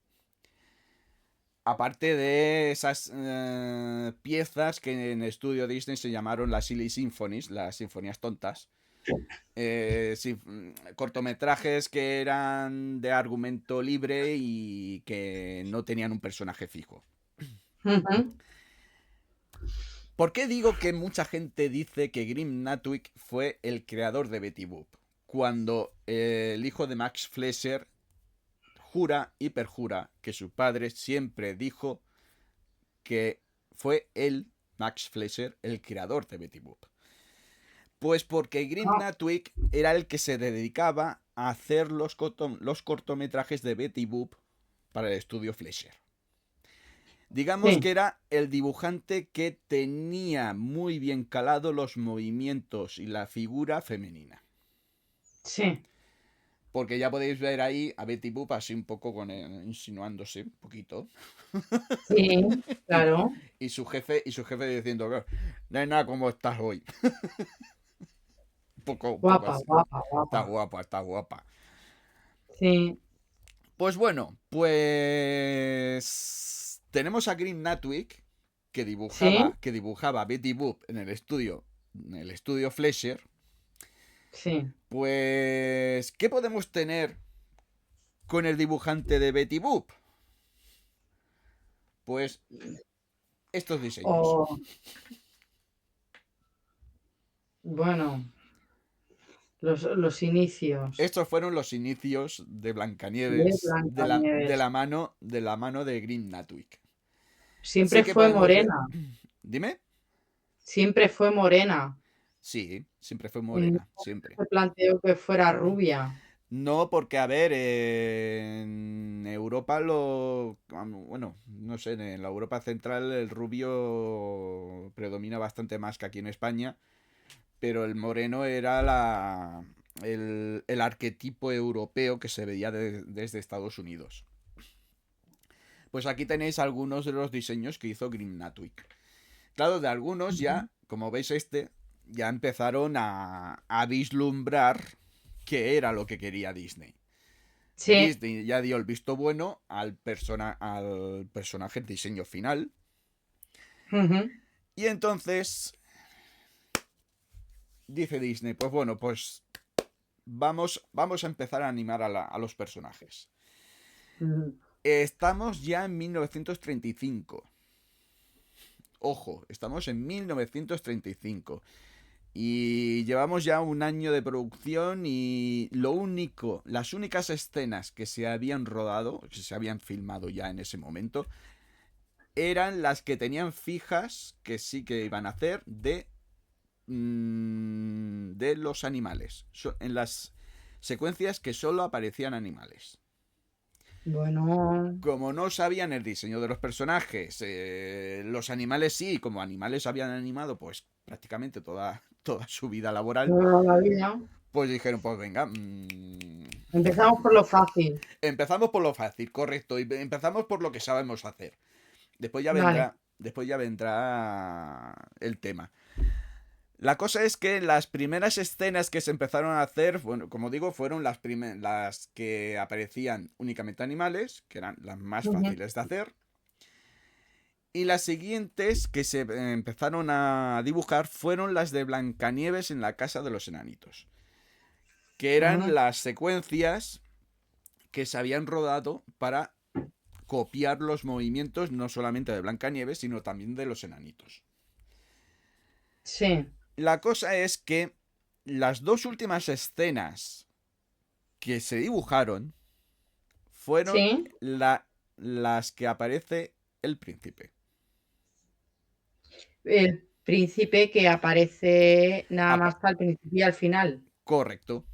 Aparte de esas piezas que en el estudio Disney se llamaron las Silly Symphonies, las sinfonías tontas. Cortometrajes que eran de argumento libre y que no tenían un personaje fijo. ¿Por qué digo que mucha gente dice que Grim Natwick fue el creador de Betty Boop? Cuando el hijo de Max Fleischer jura y perjura que su padre siempre dijo que fue él, Max Fleischer, el creador de Betty Boop. Pues porque Grim Natwick era el que se dedicaba a hacer los cortometrajes de Betty Boop para el estudio Fleischer. Digamos que era el dibujante que tenía muy bien calado los movimientos y la figura femenina. Sí. Porque ya podéis ver ahí a Betty Boop así un poco insinuándose un poquito. Sí, claro. Y su jefe diciendo, nena, ¿cómo estás hoy? un poco Guapa. Está guapa. Sí. Pues bueno, pues tenemos a Grim Natwick que dibujaba Betty Boop en el estudio Fleischer. Sí. Pues, ¿qué podemos tener con el dibujante de Betty Boop? Pues estos diseños. Bueno, los inicios. Estos fueron los inicios de Blancanieves, de la mano de Grim Natwick. Siempre Sí que fue podemos ver. morena. Dime. Siempre fue morena. Sí, siempre fue Y nunca morena, siempre. se planteó que fuera rubia. No, porque a ver, en Europa bueno, no sé, en la Europa central el rubio predomina bastante más que aquí en España, pero el moreno era el arquetipo europeo que se veía desde Estados Unidos. Pues aquí tenéis algunos de los diseños que hizo Green Natwick. Claro, de algunos ya, como veis ya empezaron a vislumbrar qué era lo que quería Disney. Sí. Disney ya dio el visto bueno al personaje, el diseño final. Ujú. Y entonces dice Disney, pues bueno, pues vamos a empezar a animar a los personajes. Mm. Estamos ya en 1935. Ojo, estamos en 1935. Y llevamos ya un año de producción y las únicas escenas que se habían rodado, que se habían filmado ya en ese momento, eran las que tenían fijas que sí que iban a hacer de los animales. En las secuencias que solo aparecían animales. Bueno, Como no sabían el diseño de los personajes, los animales sí, como animales habían animado pues prácticamente toda su vida laboral, toda la vida. pues dijeron, pues venga, Empezamos por lo fácil. empezamos por lo fácil, correcto, y empezamos por lo que sabemos hacer. Vale. Después ya vendrá el tema. La cosa es que las primeras escenas que se empezaron a hacer, bueno, como digo, fueron las que aparecían únicamente animales, que eran las más Ujú. fáciles de hacer. Y las siguientes que se empezaron a dibujar fueron las de Blancanieves en la casa de los enanitos. Que Ah, eran las secuencias que se habían rodado para copiar los movimientos no solamente de Blancanieves, sino también de los enanitos. sí. La cosa es que las dos últimas escenas que se dibujaron fueron Sí. las que aparece el príncipe. El príncipe que aparece nada Apa- más al principio y al final. Correcto.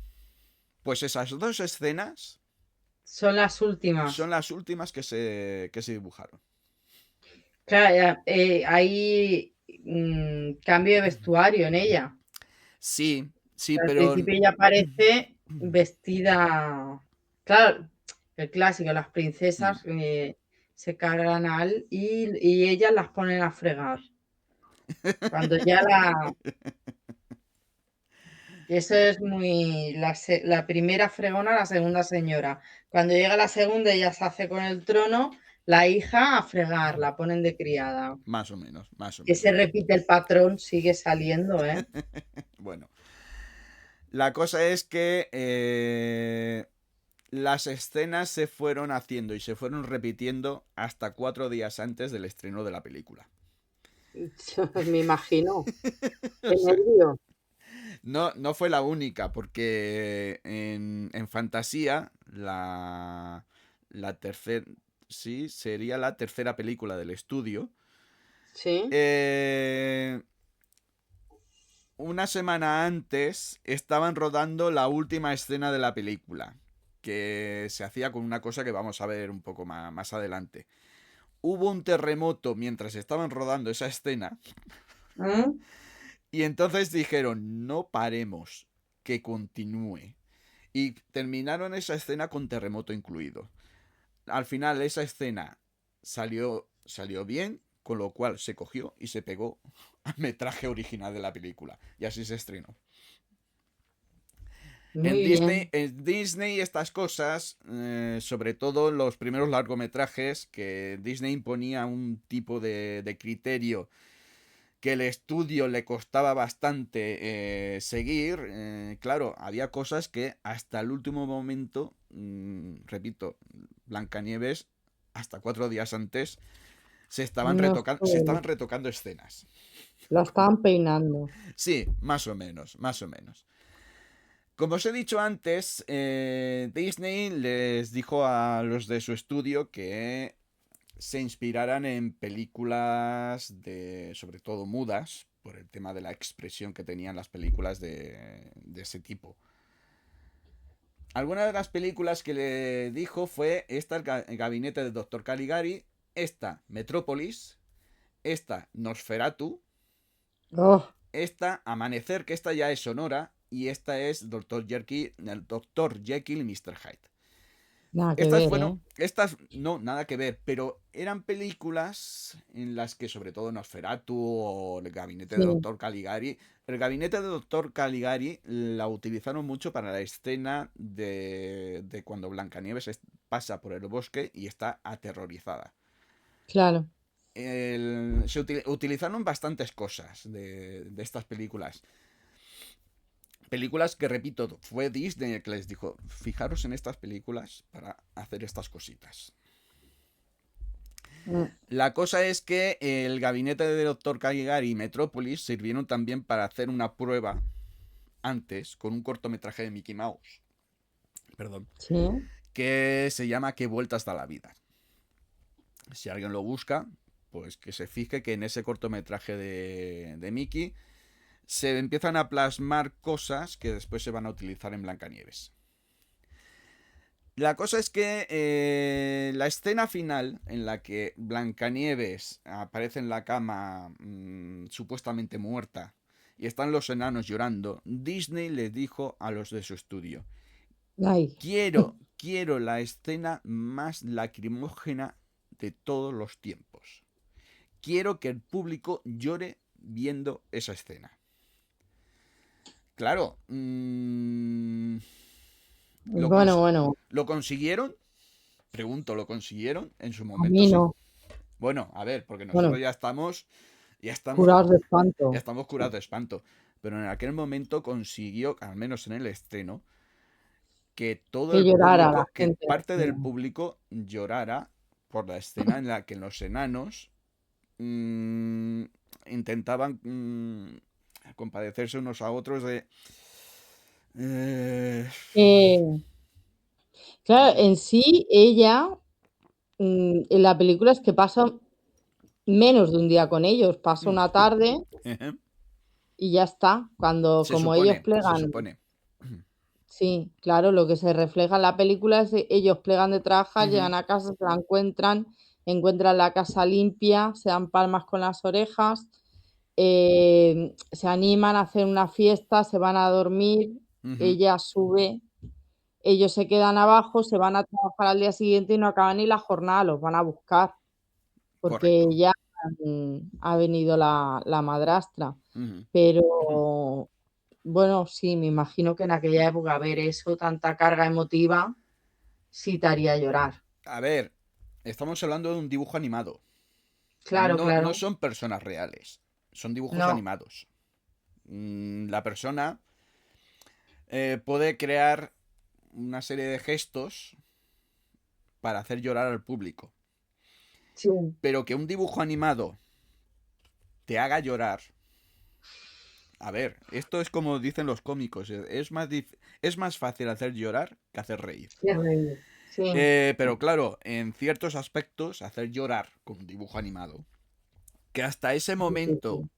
Pues esas dos escenas Son las son últimas. las últimas que se dibujaron. Claro, hay cambio de vestuario en ella. Sí, sí, Al pero... principio ella aparece vestida. Claro, el clásico, las princesas se cargan y ellas las ponen a fregar. Cuando ya la. Eso es muy. La primera fregona, la segunda señora. Cuando llega la segunda, ella se hace con el trono, la hija a fregar, la ponen de criada. Más o menos, más o Que se menos. repite el patrón, sigue saliendo, ¿eh? Bueno, la cosa es que las escenas se fueron haciendo y se fueron repitiendo hasta 4 días antes del estreno de la película. Me imagino. O Qué sea, nervio. no fue la única, porque en Fantasía, la tercera, sí, sería la tercera película del estudio. Sí. Una semana antes estaban rodando la última escena de la película, que se hacía con una cosa que vamos a ver un poco más adelante. Hubo un terremoto mientras estaban rodando esa escena ¿Mm? y entonces dijeron, no paremos, que continúe. Y terminaron esa escena con terremoto incluido. Al final esa escena salió bien, con lo cual se cogió y se pegó al metraje original de la película. Y así se estrenó. Muy bien. En Disney estas cosas, sobre todo los primeros largometrajes, que Disney imponía un tipo de criterio que el estudio le costaba bastante seguir, claro, había cosas que hasta el último momento, repito, Blancanieves, hasta 4 días antes, No se sé, estaban retocando escenas. la estaban peinando. Sí, más o menos, más o menos. Como os he dicho antes, Disney les dijo a los de su estudio que se inspiraran en películas sobre todo mudas, por el tema de la expresión que tenían las películas de ese tipo. Alguna de las películas que le dijo fue esta, el gabinete del Doctor Caligari, esta, Metrópolis, esta, Nosferatu, Oh, esta, Amanecer, que esta ya es sonora, y esta es el Doctor Jekyll y Mr. Hyde. nada que Estas ver, fueron, ¿eh? estas no, nada que ver, pero eran películas en las que sobre todo Nosferatu o el gabinete de Sí, Doctor Caligari, el gabinete de Doctor Caligari la utilizaron mucho para la escena de cuando Blancanieves pasa por el bosque y está aterrorizada. claro. Utilizaron bastantes cosas de estas películas. Películas que, repito, fue Disney el que les dijo, fijaros en estas películas para hacer estas cositas. Mm, La cosa es que el gabinete de Dr. Caligari y Metrópolis sirvieron también para hacer una prueba antes con un cortometraje de Mickey Mouse. Perdón. sí. Que se llama ¿Qué vueltas da la vida? Si alguien lo busca, pues que se fije que en ese cortometraje de Mickey se empiezan a plasmar cosas que después se van a utilizar en Blancanieves. La cosa es que la escena final en la que Blancanieves aparece en la cama supuestamente muerta y están los enanos llorando, Disney le dijo a los de su estudio, Ay, quiero la escena más lacrimógena de todos los tiempos. Quiero que el público llore viendo esa escena. Claro, bueno, bueno, ¿lo consiguieron? Pregunto, ¿lo consiguieron? En su a momento mí sí. no. Bueno, a ver, porque Bueno, nosotros ya estamos, curados de ya espanto. estamos curados de espanto. Pero en aquel momento consiguió, al menos en el estreno, que todo Que el llorara la público, que gente. parte del público llorara por la escena en la que los enanos mm, intentaban compadecerse unos a otros de... eh, Eh, claro, en sí, ella, en la película es que pasa menos de un día con ellos, pasa una tarde y ya está. Cuando, se como ellos supone, se plegan, supone. sí, claro, lo que se refleja en la película es que ellos plegan de trabajar, llegan a casa, se la encuentran la casa limpia, se dan palmas con las orejas, se animan a hacer una fiesta, se van a dormir, Ujú, ella sube, ellos se quedan abajo, se van a trabajar al día siguiente y no acaban ni la jornada, los van a buscar, porque correcto. ya ha venido la madrastra. Ujú. Pero bueno, sí, me imagino que en aquella época ver eso, tanta carga emotiva, sí te haría llorar. A ver, estamos hablando de un dibujo animado. Claro, No claro. son personas reales, son dibujos No, animados. La persona puede crear una serie de gestos para hacer llorar al público. Sí, Pero que un dibujo animado te haga llorar. A ver, esto es como dicen los cómicos. Es más fácil hacer llorar que hacer reír. qué reír. Sí, Pero claro, en ciertos aspectos, hacer llorar con un dibujo animado, que hasta ese sí, sí, momento sí.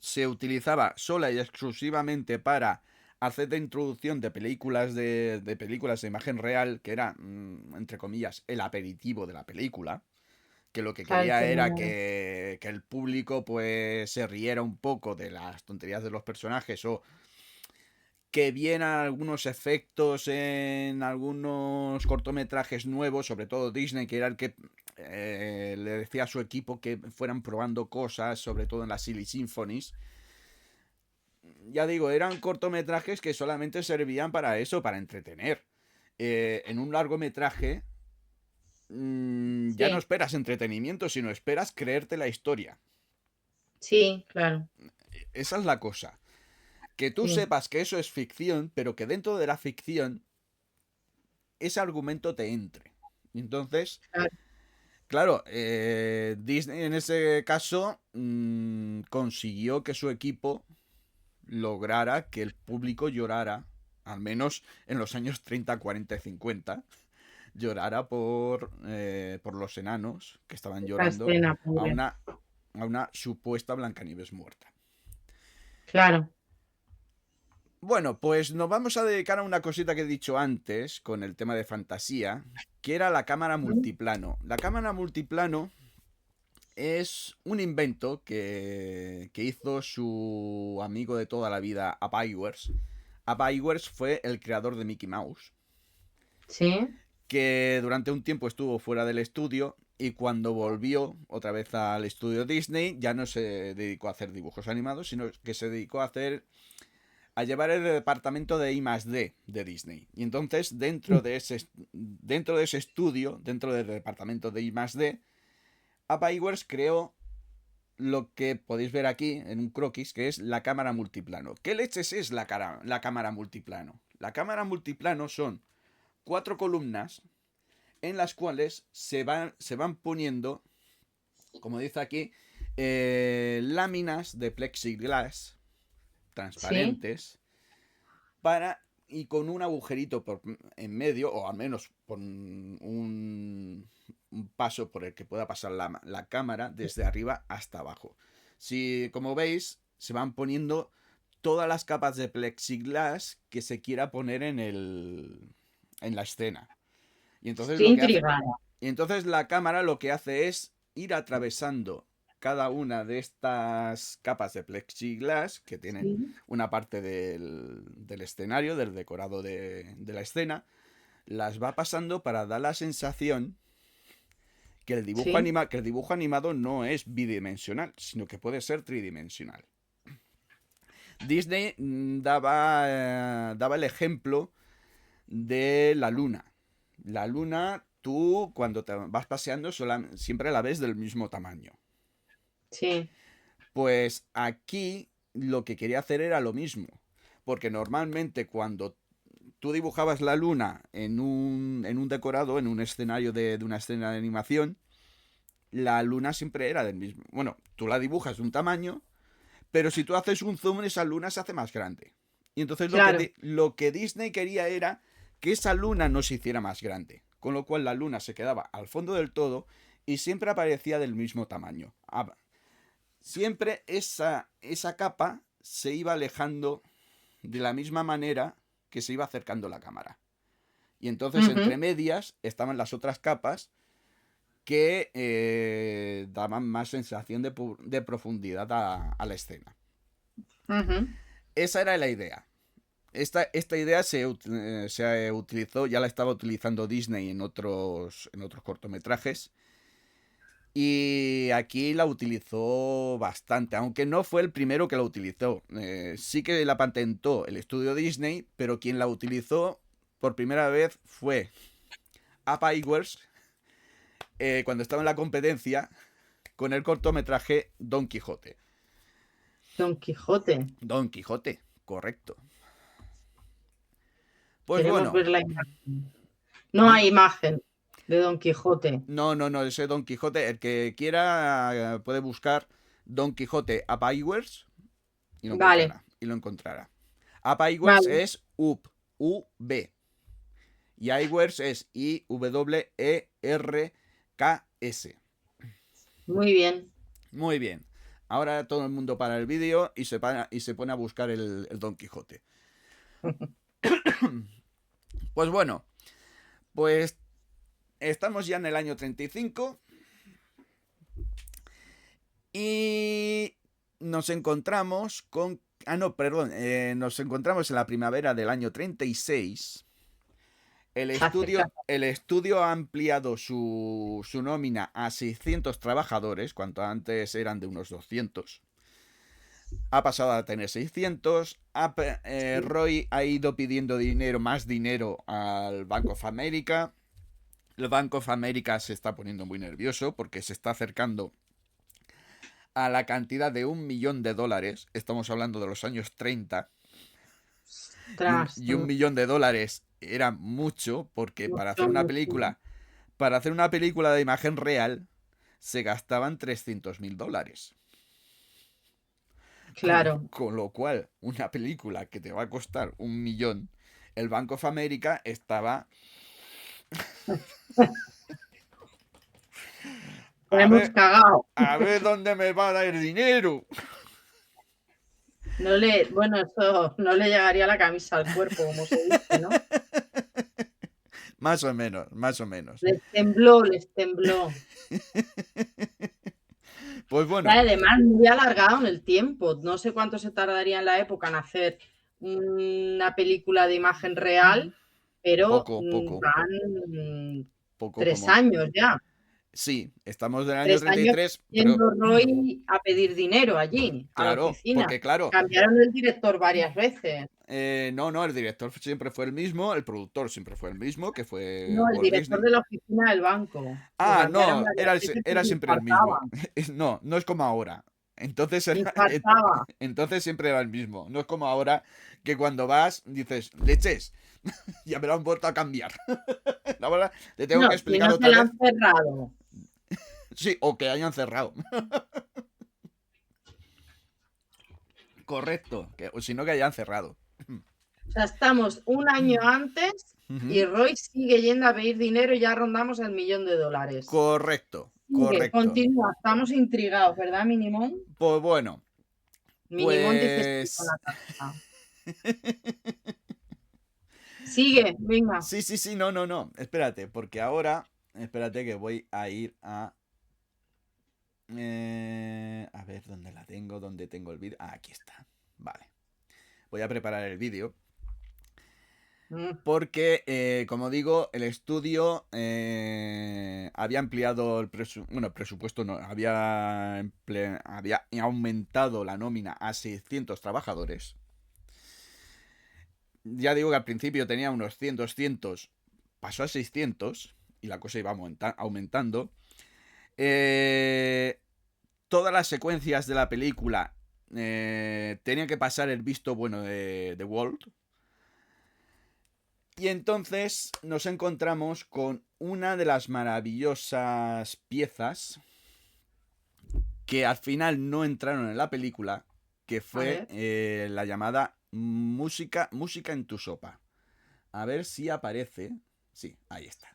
se utilizaba sola y exclusivamente para hacer de introducción de películas de imagen real, que era, entre comillas, el aperitivo de la película, que lo que claro, quería era tenía. que el público pues se riera un poco de las tonterías de los personajes o que viera algunos efectos en algunos cortometrajes nuevos, sobre todo Disney, que era el que le decía a su equipo que fueran probando cosas, sobre todo en las Silly Symphonies. Ya digo, eran cortometrajes que solamente servían para eso, para entretener. En un largometraje ya no Sí, esperas entretenimiento, sino esperas creerte la historia. sí, claro. Esa es la cosa. Que tú Sí. sepas que eso es ficción, pero que dentro de la ficción ese argumento te entre. Entonces, Claro. claro, Disney en ese caso consiguió que su equipo lograra que el público llorara, al menos en los años 30, 40 y 50, llorara por los enanos que estaban La llorando escena, a pobre. una supuesta Blancanieves muerta. Claro. Bueno, pues nos vamos a dedicar a una cosita que he dicho antes con el tema de fantasía, que era la cámara multiplano. La cámara multiplano es un invento que hizo su amigo de toda la vida, Ub Iwerks. Ub Iwerks fue el creador de Mickey Mouse, Sí. que durante un tiempo estuvo fuera del estudio y cuando volvió otra vez al estudio Disney ya no se dedicó a hacer dibujos animados, sino que se dedicó a llevar el departamento de I+D de Disney. Y entonces dentro de ese estudio, dentro del departamento de I+D, Ub Iwerks creó lo que podéis ver aquí en un croquis, que es la cámara multiplano. ¿Qué leches es la cámara multiplano? La cámara multiplano son 4 columnas en las cuales se van poniendo, como dice aquí, láminas de plexiglass transparentes y con un agujerito en medio, o al menos por un paso por el que pueda pasar la cámara desde arriba hasta abajo. Si, como veis, se van poniendo todas las capas de plexiglass que se quiera poner en la escena. Y entonces, Estoy intrigada. la cámara lo que hace es ir atravesando cada una de estas capas de plexiglass que tienen Sí. una parte del escenario, del decorado de la escena, las va pasando para dar la sensación que el dibujo, Sí. que el dibujo animado no es bidimensional, sino que puede ser tridimensional. Disney daba el ejemplo de la luna. La luna, tú cuando te vas paseando siempre la ves del mismo tamaño. Sí. Pues aquí lo que quería hacer era lo mismo. Porque normalmente cuando tú dibujabas la luna en un decorado, en un escenario de una escena de animación, la luna siempre era del mismo. Bueno, tú la dibujas de un tamaño, pero si tú haces un zoom, esa luna se hace más grande. Y entonces Claro. lo que Disney quería era que esa luna no se hiciera más grande. Con lo cual la luna se quedaba al fondo del todo y siempre aparecía del mismo tamaño. Siempre esa capa se iba alejando de la misma manera que se iba acercando la cámara. Y entonces entre medias estaban las otras capas que daban más sensación de profundidad a la escena. Esa era la idea. Esta idea se utilizó, ya la estaba utilizando Disney en otros cortometrajes. Y aquí la utilizó bastante, aunque no fue el primero que la utilizó. Sí que la patentó el estudio Disney, pero quien la utilizó por primera vez fue Ub Iwerks cuando estaba en la competencia con el cortometraje Don Quijote. Don Quijote. Don Quijote, correcto. Pues Queremos bueno. ver la imagen. No hay imagen de Don Quijote. No, ese Don Quijote, el que quiera puede buscar Don Quijote Ub Iwerks y lo encontrará. Ub Iwerks es Ub, U-B. Y Iwerks es I-W-E-R-K-S. Muy bien. Muy bien. Ahora todo el mundo para el vídeo y se pone a buscar el Don Quijote. Pues bueno, pues estamos ya en el año 35 y nos encontramos con... nos encontramos en la primavera del año 36. El estudio ha ampliado su nómina a 600 trabajadores, cuanto antes eran de unos 200. Ha pasado a tener 600. Roy ha ido pidiendo más dinero al Bank of America. El Bank of America se está poniendo muy nervioso porque se está acercando a la cantidad de $1 millón. Estamos hablando de los años 30. Y $1 millón era mucho porque para hacer una película de imagen real se gastaban $300.000. Claro. Con lo cual, una película que te va a costar $1 millón, el Bank of America estaba La hemos cagado. A ver dónde me va a dar el dinero. Bueno, eso no le llegaría la camisa al cuerpo, como se dice, ¿no? Más o menos, más o menos. Les tembló, les tembló. Pues bueno. Además, muy alargado en el tiempo. No sé cuánto se tardaría en la época en hacer una película de imagen real, pero Poco. van Poco 3 como... años ya. Sí, estamos del año 3 años 33, yendo pero Roy a pedir dinero allí, a la claro, oficina. porque claro, Cambiaron el director varias veces. no, el director siempre fue el mismo, el productor siempre fue el mismo, que fue No, el Walt director Disney. de la oficina del banco. Lo Ah, cambiaron no, varias veces era y siempre el mismo. infartaba. No es como ahora. Entonces, Infartaba. entonces siempre era el mismo. No es como ahora que cuando vas dices, leches, ya me lo han vuelto a cambiar. Ahora te tengo No, que si explicar no se otra la vez. han cerrado. Sí, o que hayan cerrado. Correcto, o si no que hayan cerrado. O sea, estamos un año antes y Roy sigue yendo a pedir dinero y ya rondamos el $1.000.000. Correcto, Sigue, correcto. continúa, estamos intrigados, ¿verdad, Minimón? Pues bueno, Minimón dice sí con pues... la cabeza. Sigue, venga. Sí, no. Espérate, porque ahora... Espérate que voy a ir a... a ver, ¿dónde la tengo? ¿Dónde tengo el vídeo? Ah, aquí está. Vale. Voy a preparar el vídeo. Porque, como digo, el estudio había ampliado el presupuesto, no, había aumentado la nómina a 600 trabajadores. Ya digo que al principio tenía unos 100, pasó a 600 y la cosa iba aumentando. Todas las secuencias de la película tenían que pasar el visto bueno de Walt. Y entonces nos encontramos con una de las maravillosas piezas que al final no entraron en la película, que fue la llamada música en tu sopa. A ver si aparece. Sí, ahí está.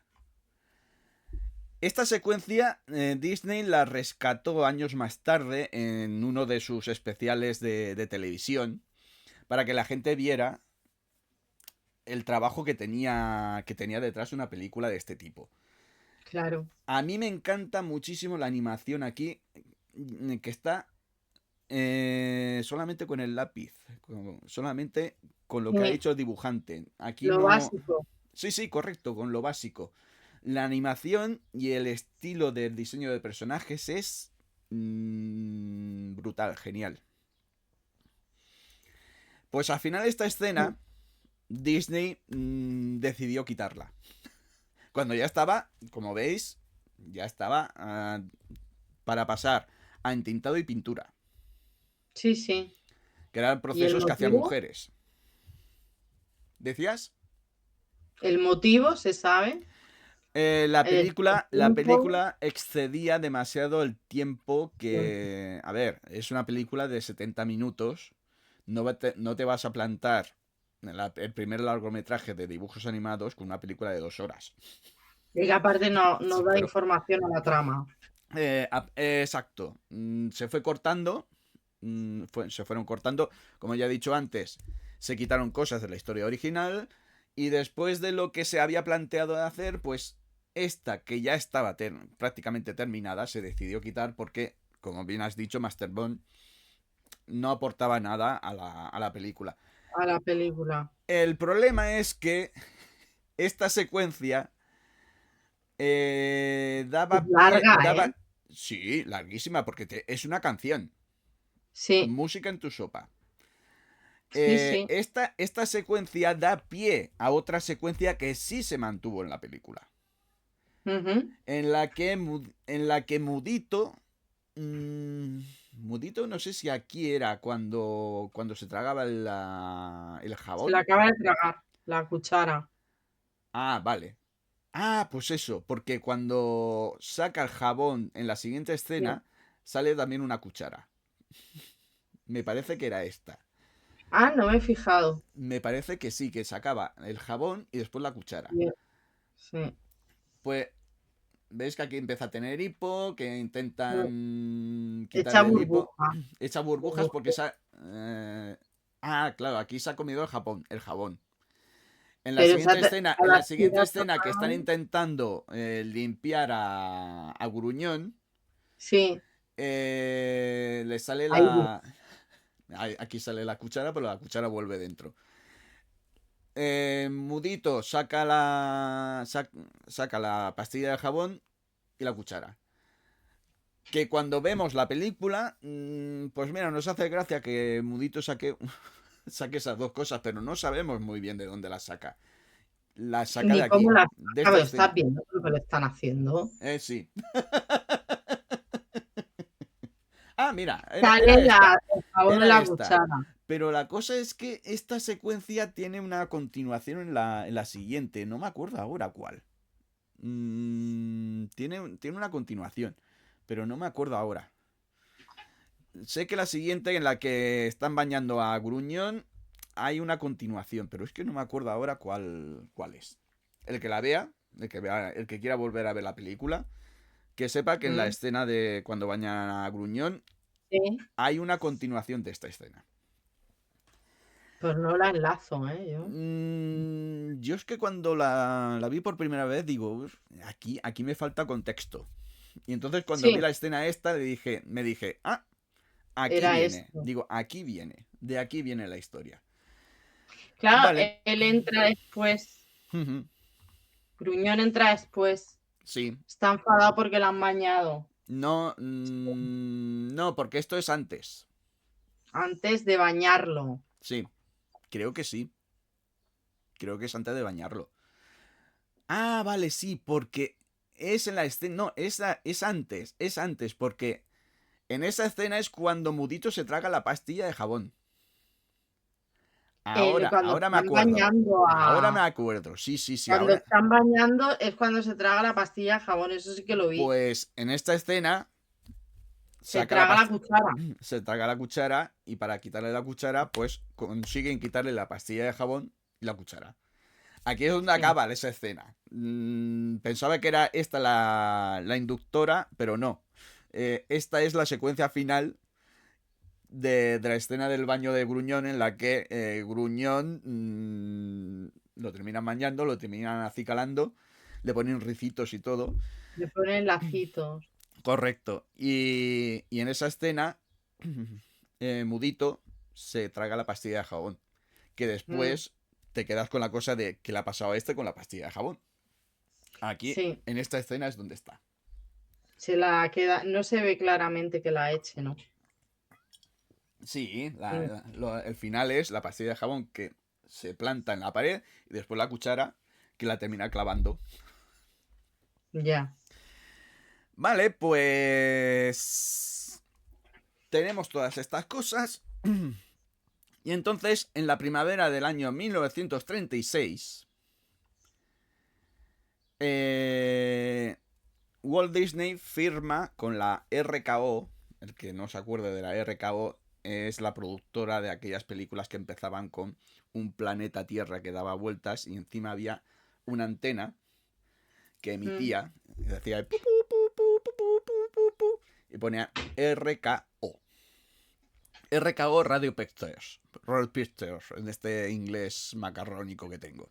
Esta secuencia Disney la rescató años más tarde en uno de sus especiales de televisión para que la gente viera el trabajo que tenía detrás de una película de este tipo. Claro. A mí me encanta muchísimo la animación aquí, que está solamente con el lápiz, solamente con lo que ha hecho el dibujante. Aquí lo no... básico. Sí, correcto, con lo básico. La animación y el estilo del diseño de personajes es brutal, genial. Pues al final esta escena Disney decidió quitarla. Cuando ya estaba, como veis, ya estaba para pasar a entintado y pintura. Sí. Que eran procesos que hacían mujeres. ¿Decías? ¿El motivo se sabe? La película excedía demasiado el tiempo que... A ver, es una película de 70 minutos. No te vas a plantar el primer largometraje de dibujos animados con una película de 2 horas. Y aparte no da información a la trama. Exacto. Se fue cortando. Se fueron cortando. Como ya he dicho antes, se quitaron cosas de la historia original. Y después de lo que se había planteado de hacer, pues esta, que ya estaba prácticamente terminada, se decidió quitar porque, como bien has dicho, Master Bond no aportaba nada a la película. A la película. El problema es que esta secuencia daba... Larga, Sí, larguísima, porque es una canción. Sí. Música en tu sopa. Sí. Esta secuencia da pie a otra secuencia que sí se mantuvo en la película. En la que Mudito... Mudito, no sé si aquí era cuando se tragaba el jabón. Se la acaba de tragar, la cuchara. Ah, vale. Ah, pues eso, porque cuando saca el jabón en la siguiente escena, sale también una cuchara. Me parece que era esta. Ah, no me he fijado. Me parece que sí, que sacaba el jabón y después la cuchara. Sí. Pues veis que aquí empieza a tener hipo, que intentan Echa quitarle el hipo. burbuja. Echa burbujas porque claro, aquí se ha comido el jabón. En la Pero siguiente esa escena, a en la la siguiente tía escena que están total- intentando limpiar a Gruñón, Sí, le sale ahí. aquí sale la cuchara, pero la cuchara vuelve dentro. Mudito saca la pastilla de jabón y la cuchara. Que cuando vemos la película, pues mira, nos hace gracia que Mudito saque esas dos cosas, pero no sabemos muy bien de dónde las saca. Las saca Ni de aquí, cómo la de saca, esta pero estás escena. viendo lo que le están haciendo. Sí. Mira, Sale era esta. el jabón Era en la esta. cuchara. Pero la cosa es que esta secuencia tiene una continuación en la siguiente. No me acuerdo ahora cuál. Tiene una continuación, pero no me acuerdo ahora. Sé que la siguiente, en la que están bañando a Gruñón, hay una continuación, pero es que no me acuerdo ahora cuál es. El que la vea, el que quiera volver a ver la película, que sepa que en la escena de cuando bañan a Gruñón Sí, hay una continuación de esta escena. pues no la enlazo, yo. Yo es que cuando la vi por primera vez digo, "Uf, aquí me falta contexto". Y entonces cuando Sí. vi la escena esta me dije, aquí Era viene. esto. Digo, aquí viene. De aquí viene la historia. Claro, Vale. él entra después. Ujú. Gruñón entra después. Sí. Está enfadado porque la han bañado. No, no, porque esto es antes. Antes de bañarlo. Sí, creo que sí. Creo que es antes de bañarlo. Vale, sí, porque es en la escena. No, es antes, porque en esa escena es cuando Mudito se traga la pastilla de jabón. Ahora me están acuerdo. bañando Ahora me acuerdo. Sí. Cuando Ahora. están bañando es cuando se traga la pastilla de jabón. Eso sí que lo vi. Pues en esta escena se saca traga la cuchara. se traga la cuchara y para quitarle la cuchara, pues consiguen quitarle la pastilla de jabón y la cuchara. Aquí es donde Sí. acaba esa escena. Pensaba que era esta la inductora, pero no. Esta es la secuencia final de la escena del baño de Gruñón, en la que Gruñón lo terminan bañando, lo terminan acicalando, le ponen ricitos y todo. Le ponen lacitos. Correcto. Y en esa escena, Mudito se traga la pastilla de jabón. Que después te quedas con la cosa de que le ha pasado a este con la pastilla de jabón. Aquí, Sí. en esta escena es donde está. Se la queda. No se ve claramente que la eche, ¿no? Sí, el final es la pastilla de jabón que se planta en la pared y después la cuchara que la termina clavando. Ya. Vale, pues tenemos todas estas cosas. Y entonces, en la primavera del año 1936, Walt Disney firma con la RKO. El que no se acuerde de la RKO es la productora de aquellas películas que empezaban con un planeta Tierra que daba vueltas y encima había una antena que emitía y decía pu, pu, pu, pu, pu, pu, pu, pu, y ponía RKO. RKO Radio Pictures, en este inglés macarrónico que tengo.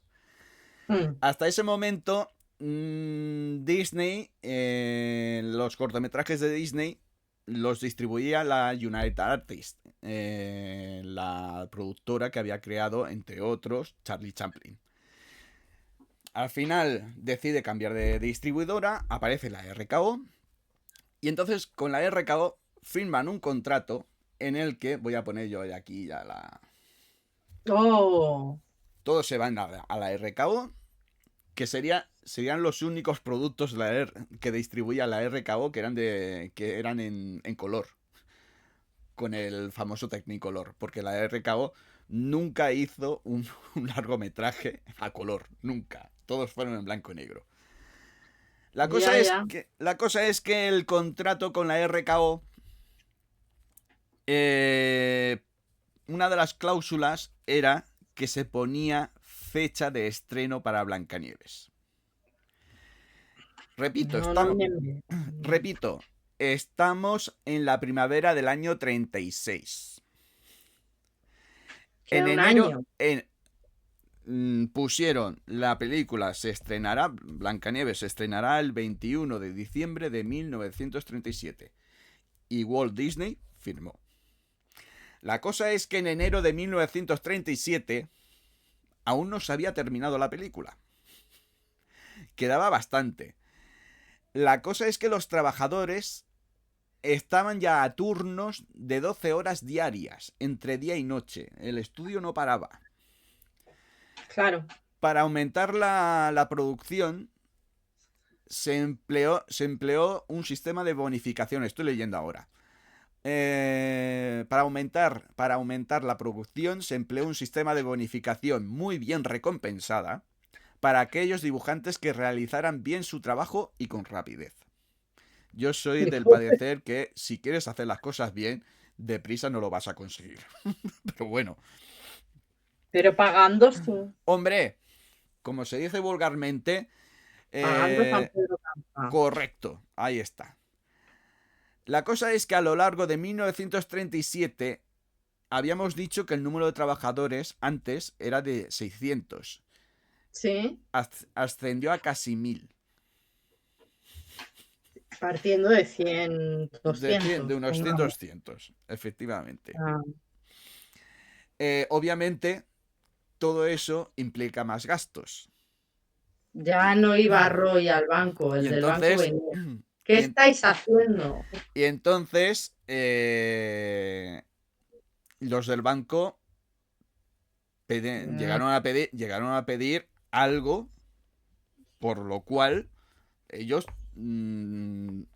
Hasta ese momento, Disney, los cortometrajes de Disney los distribuía la United Artists, la productora que había creado, entre otros, Charlie Chaplin. Al final decide cambiar de distribuidora, aparece la RKO, y entonces con la RKO firman un contrato en el que, voy a poner yo aquí ya la... ¡Oh! Todos se van a la RKO, que serían los únicos productos que distribuía la RKO que eran en color, con el famoso Technicolor, porque la RKO nunca hizo un largometraje a color, nunca. Todos fueron en blanco y negro. La cosa es que el contrato con la RKO, una de las cláusulas era que se ponía fecha de estreno para Blancanieves. Repito, No, estamos, me- repito, estamos en la primavera del año 36. Queda En un enero año. pusieron la película, se estrenará, Blancanieves se estrenará el 21 de diciembre de 1937. Y Walt Disney firmó. La cosa es que en enero de 1937 aún no se había terminado la película. Quedaba bastante. La cosa es que los trabajadores estaban ya a turnos de 12 horas diarias, entre día y noche. El estudio no paraba. Claro. Para aumentar la producción, se empleó un sistema de bonificación. Estoy leyendo ahora. Para aumentar la producción, se empleó un sistema de bonificación muy bien recompensada para aquellos dibujantes que realizaran bien su trabajo y con rapidez. Yo soy del parecer que si quieres hacer las cosas bien, deprisa no lo vas a conseguir. Pero bueno. Pero pagando tú. Hombre, como se dice vulgarmente, Pagando San Pedro Campa. correcto, ahí está. La cosa es que a lo largo de 1937 habíamos dicho que el número de trabajadores antes era de 600. Sí. Ascendió a casi 1000. Partiendo de 100, 200. De unos 100, pongamos. 200, efectivamente. Ah, Obviamente, todo eso implica más gastos. ya no iba Roy al banco, el Y del banco entonces, venía. ¿Qué estáis haciendo? y entonces los del banco llegaron a pedir algo por lo cual ellos iban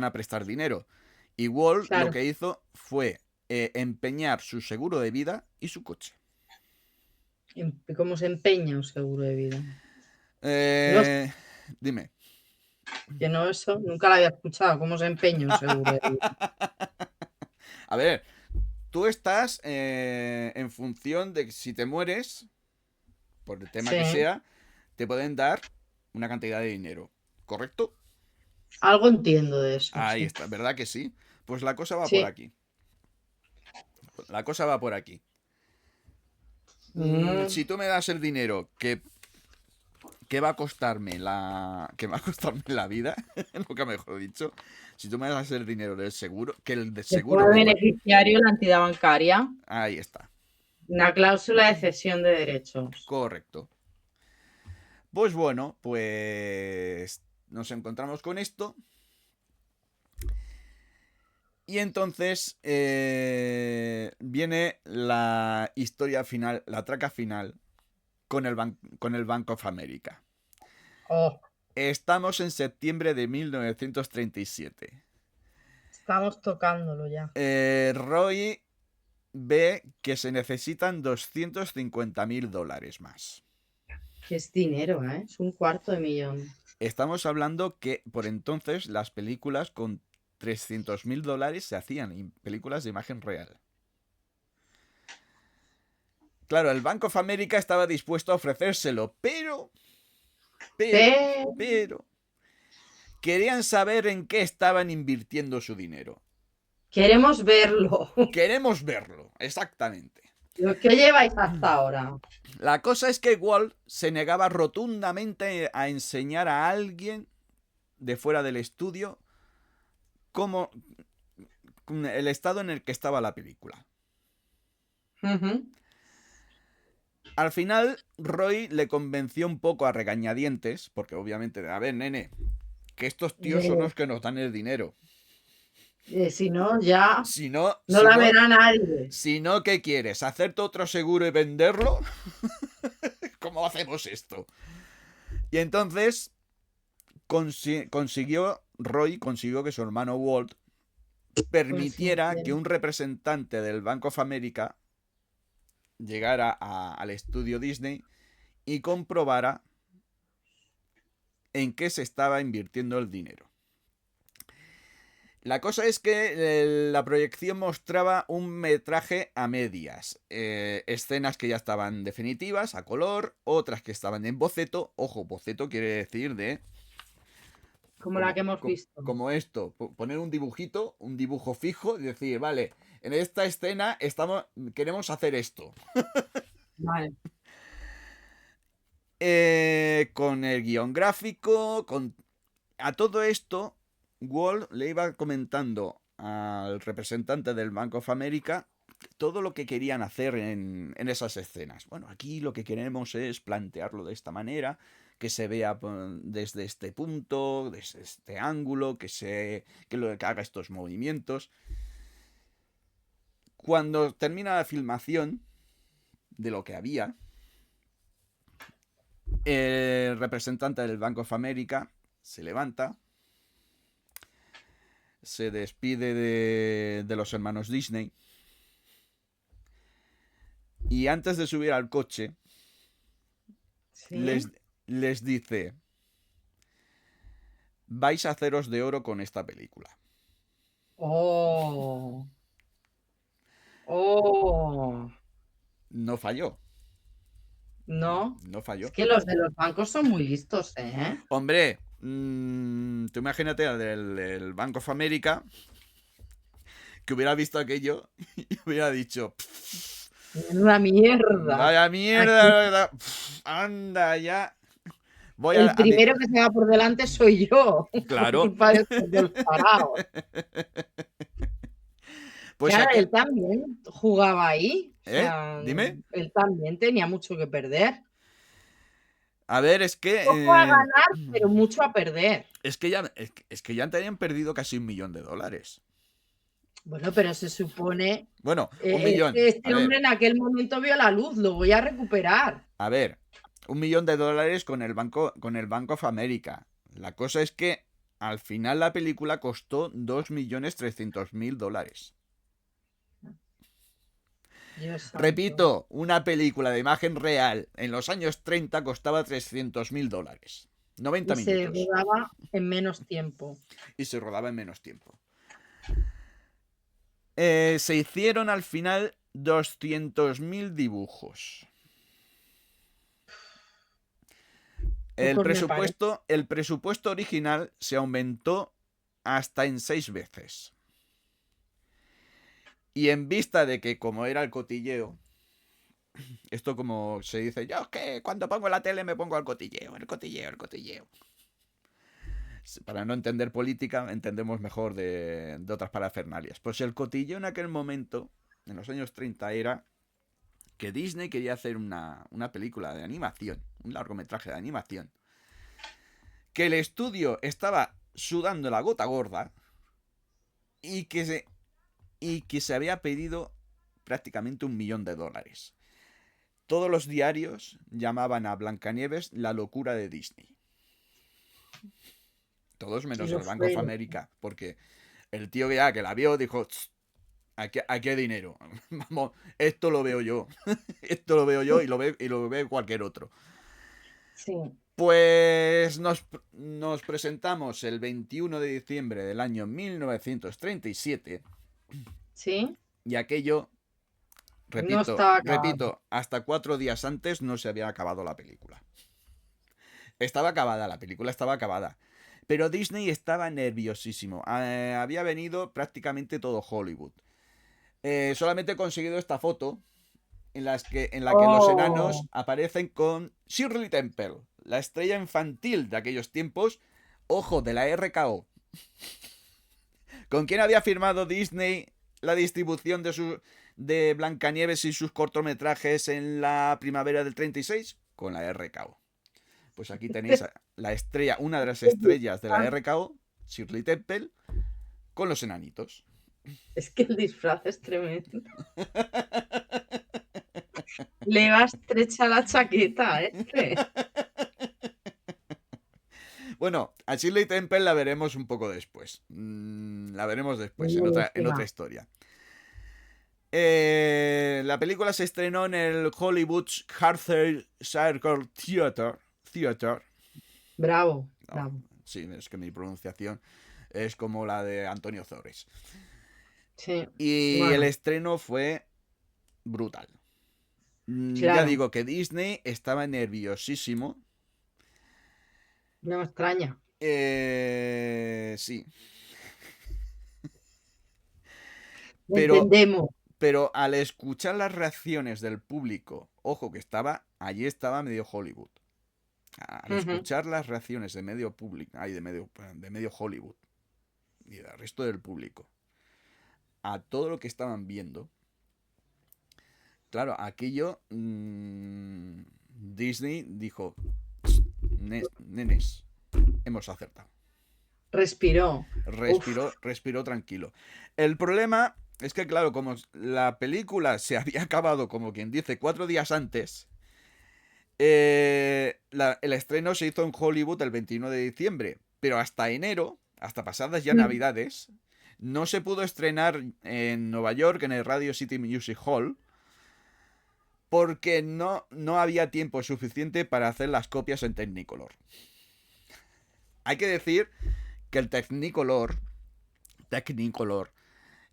a prestar dinero. Y Walt Claro. lo que hizo fue empeñar su seguro de vida y su coche. ¿Cómo se empeña un seguro de vida? Dime. Que no, eso nunca lo había escuchado. ¿Cómo se empeña un seguro de vida? A ver, tú estás en función de que si te mueres, por el tema que Sí. sea, te pueden dar una cantidad de dinero, ¿correcto? Algo entiendo de eso. Ahí sí. está, ¿verdad que sí? Pues la cosa va Sí. por aquí. La cosa va por aquí. Mm. Si tú me das el dinero que va a costarme la vida, nunca mejor dicho, si tú me das el dinero del seguro, que el de Que seguro fue me beneficiario la entidad bancaria, ahí está, una cláusula de cesión de derechos. correcto. Pues bueno, pues nos encontramos con esto. Y entonces viene la historia final, la traca final, con el Bank of America. Oh, Estamos en septiembre de 1937. estamos tocándolo ya. Roy ve que se necesitan $250.000 más. Que es dinero, ¿eh? Es $250.000. Estamos hablando que por entonces las películas con $300.000 se hacían, películas de imagen real. Claro, el Bank of America estaba dispuesto a ofrecérselo, pero querían saber en qué estaban invirtiendo su dinero. Queremos verlo. Queremos verlo, exactamente. ¿Qué lleváis hasta ahora? La cosa es que Walt se negaba rotundamente a enseñar a alguien de fuera del estudio cómo el estado en el que estaba la película. Al final, Roy le convenció un poco a regañadientes, porque obviamente, a ver, nene, que estos tíos son los que nos dan el dinero. Si no, ya Si no, no la verá nadie. Si no, ¿qué quieres? ¿Hacerte otro seguro y venderlo? ¿Cómo hacemos esto? Y entonces Roy consiguió que su hermano Walt permitiera que un representante del Bank of America llegara al estudio Disney y comprobara en qué se estaba invirtiendo el dinero. La cosa es que la proyección mostraba un metraje a medias. Escenas que ya estaban definitivas, a color, otras que estaban en boceto. Ojo, boceto quiere decir de Como la que hemos co- visto. como esto, poner un dibujito, un dibujo fijo y decir, vale, en esta escena queremos hacer esto. Vale. Con el guión gráfico, a todo esto, Walt le iba comentando al representante del Bank of America todo lo que querían hacer en esas escenas. Bueno, aquí lo que queremos es plantearlo de esta manera, que se vea desde este punto, desde este ángulo, que haga estos movimientos. Cuando termina la filmación de lo que había, el representante del Bank of America se levanta, se despide de los hermanos Disney y antes de subir al coche Sí. les dice: vais a haceros de oro con esta película. Oh. Oh. No falló. No. No falló. Es que los de los bancos son muy listos, ¿eh? Hombre, tú imagínate al del Bank of America que hubiera visto aquello y hubiera dicho: Una mierda. vaya mierda, anda ya. El primero que se va por delante soy yo. Claro. Por culpa de estos dos parados. Pues claro, él también jugaba ahí. O sea, Dime. Él también tenía mucho que perder. A ver, es que. Poco a ganar, pero mucho a perder. Es que ya tenían perdido casi $1 millón. Bueno, pero se supone. Bueno, 1 millón. Que este hombre en aquel momento vio la luz, lo voy a recuperar. A ver, $1 millón con el Bank of America. La cosa es que al final la película costó $2.300.000. Repito, una película de imagen real en los años 30 costaba $300.000. 90 minutos. Se rodaba en menos tiempo. Y se rodaba en menos tiempo. Se hicieron al final 200.000 dibujos. El presupuesto original se aumentó hasta en 6 veces. Y en vista de que, como era el cotilleo, esto como se dice, yo es que cuando pongo la tele me pongo al cotilleo, el cotilleo. Para no entender política, entendemos mejor de otras parafernalias. Pues el cotilleo en aquel momento, en los años 30, era que Disney quería hacer una película de animación, un largometraje de animación, que el estudio estaba sudando la gota gorda y que se había pedido prácticamente $1 millón. Todos los diarios llamaban a Blancanieves la locura de Disney. Todos menos el Bank of America, porque el tío que la vio dijo: aquí hay dinero. Vamos, esto lo veo yo. Esto lo veo yo y lo ve cualquier otro. Sí. Pues nos presentamos el 21 de diciembre del año 1937. Sí. Y aquello, repito, hasta 4 días antes no se había acabado la película. La película estaba acabada. Pero Disney estaba nerviosísimo. Había venido prácticamente todo Hollywood. Solamente he conseguido esta foto en la que los enanos aparecen con Shirley Temple, la estrella infantil de aquellos tiempos, ojo, de la RKO. ¿Con quién había firmado Disney la distribución de Blancanieves y sus cortometrajes en la primavera del 36? Con la RKO. Pues aquí tenéis la estrella, una de las estrellas de la RKO, Shirley Temple, con los enanitos. Es que el disfraz es tremendo. Le va estrecha la chaqueta, ¿eh? Bueno, a Shirley Temple la veremos un poco después. La veremos después, en otra historia. La película se estrenó en el Hollywood's Arthur Circle Theater. Bravo. Sí, es que mi pronunciación es como la de Antonio Zores. Sí. Y el estreno fue brutal. Claro. Ya digo que Disney estaba nerviosísimo. No me extraña. Sí. Lo Pero, entendemos. pero al escuchar las reacciones del público, ojo que allí estaba medio Hollywood. Al Ujú. escuchar las reacciones de medio público, de medio Hollywood y del resto del público, a todo lo que estaban viendo, claro, aquello Disney dijo, nenes, hemos acertado. Respiró. Respiró tranquilo. El problema es que, claro, como la película se había acabado, como quien dice, 4 días antes, el estreno se hizo en Hollywood el 21 de diciembre, pero hasta enero, hasta pasadas ya Mm. Navidades, no se pudo estrenar en Nueva York, en el Radio City Music Hall, porque no había tiempo suficiente para hacer las copias en Technicolor. Hay que decir que el Technicolor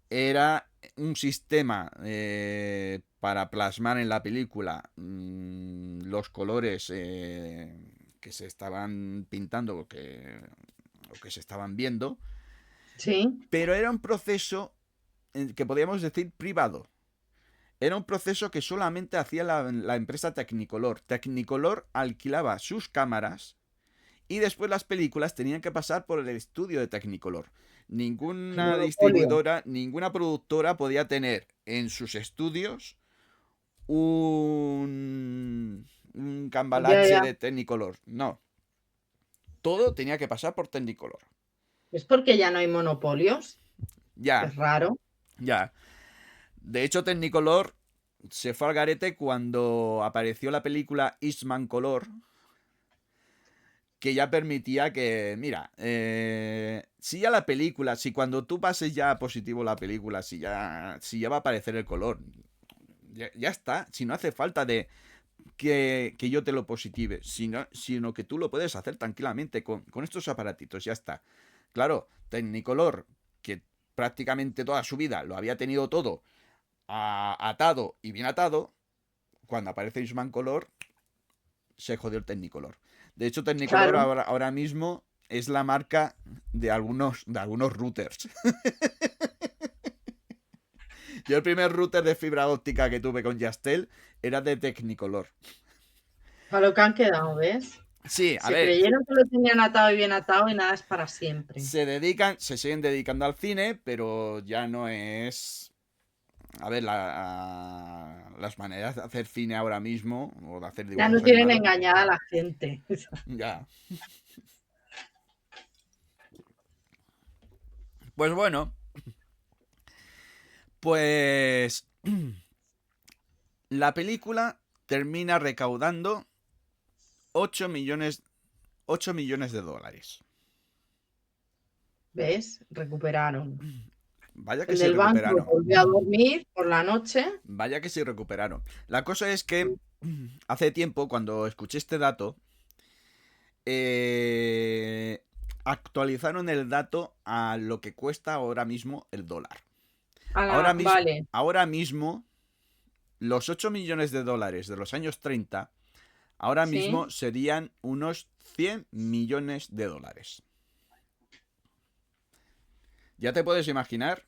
era un sistema para plasmar en la película los colores que se estaban pintando o que se estaban viendo, Sí. pero era un proceso que podríamos decir privado. Era un proceso que solamente hacía la empresa Technicolor. Technicolor alquilaba sus cámaras y después las películas tenían que pasar por el estudio de Technicolor. Ninguna Monopolio. distribuidora, ninguna productora podía tener en sus estudios un cambalache Ya. de Technicolor. No. Todo tenía que pasar por Technicolor. Es porque ya no hay monopolios. Ya, Es raro. ya. De hecho, Technicolor se fue al garete cuando apareció la película Eastman Color, que ya permitía que, mira, si ya la película, si cuando tú pases ya a positivo la película, si ya va a aparecer el color, ya está, si no hace falta de que yo te lo positive, sino que tú lo puedes hacer tranquilamente con estos aparatitos, ya está. Claro, Technicolor, que prácticamente toda su vida lo había tenido todo atado y bien atado, cuando aparece Eastman Color, se jodió el Technicolor. De hecho, Technicolor Claro. ahora mismo es la marca de algunos routers. Yo el primer router de fibra óptica que tuve con Yastel era de Technicolor. A lo que han quedado, ¿ves? Sí, a Se ver, creyeron que lo tenían atado y bien atado y nada es para siempre. se siguen dedicando al cine, pero ya no es... A ver, las maneras de hacer cine ahora mismo, o de hacer Ya dibujos no tienen animados, engañada a la gente. ya. Pues bueno, pues la película termina recaudando 8 millones de dólares. ¿Ves? Recuperaron. Vaya que El sí del banco recuperaron. volvió a dormir por la noche. Vaya que sí recuperaron. La cosa es que hace tiempo, cuando escuché este dato, actualizaron el dato a lo que cuesta ahora mismo el dólar. Vale. Ahora mismo, los 8 millones de dólares de los años 30, ahora Sí. mismo serían unos 100 millones de dólares. ¿Ya te puedes imaginar?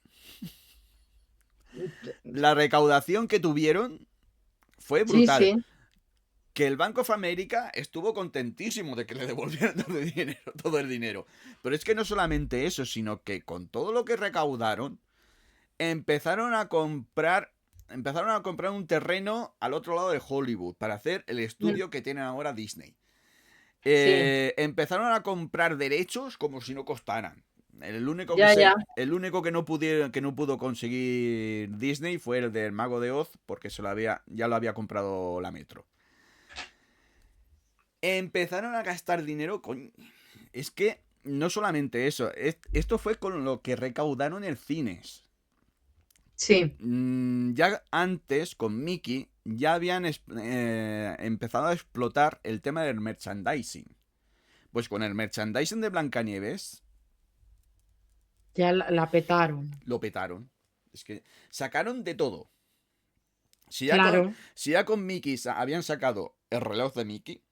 La recaudación que tuvieron fue brutal. Sí, sí. Que el Bank of America estuvo contentísimo de que le devolvieran todo el dinero. Pero es que no solamente eso, sino que con todo lo que recaudaron, empezaron a comprar un terreno al otro lado de Hollywood para hacer el estudio que tienen ahora Disney. Empezaron a comprar derechos como si no costaran. El único que no pudo conseguir Disney fue el del Mago de Oz, porque ya lo había comprado la Metro. Empezaron a gastar dinero con... Es que no solamente eso, esto fue con lo que recaudaron en cines. Sí. Ya antes, con Mickey, ya habían empezado a explotar el tema del merchandising. Pues con el merchandising de Blancanieves... Ya la petaron. Lo petaron. Es que sacaron de todo. Si Claro. ya con Mickey habían sacado el reloj de Mickey,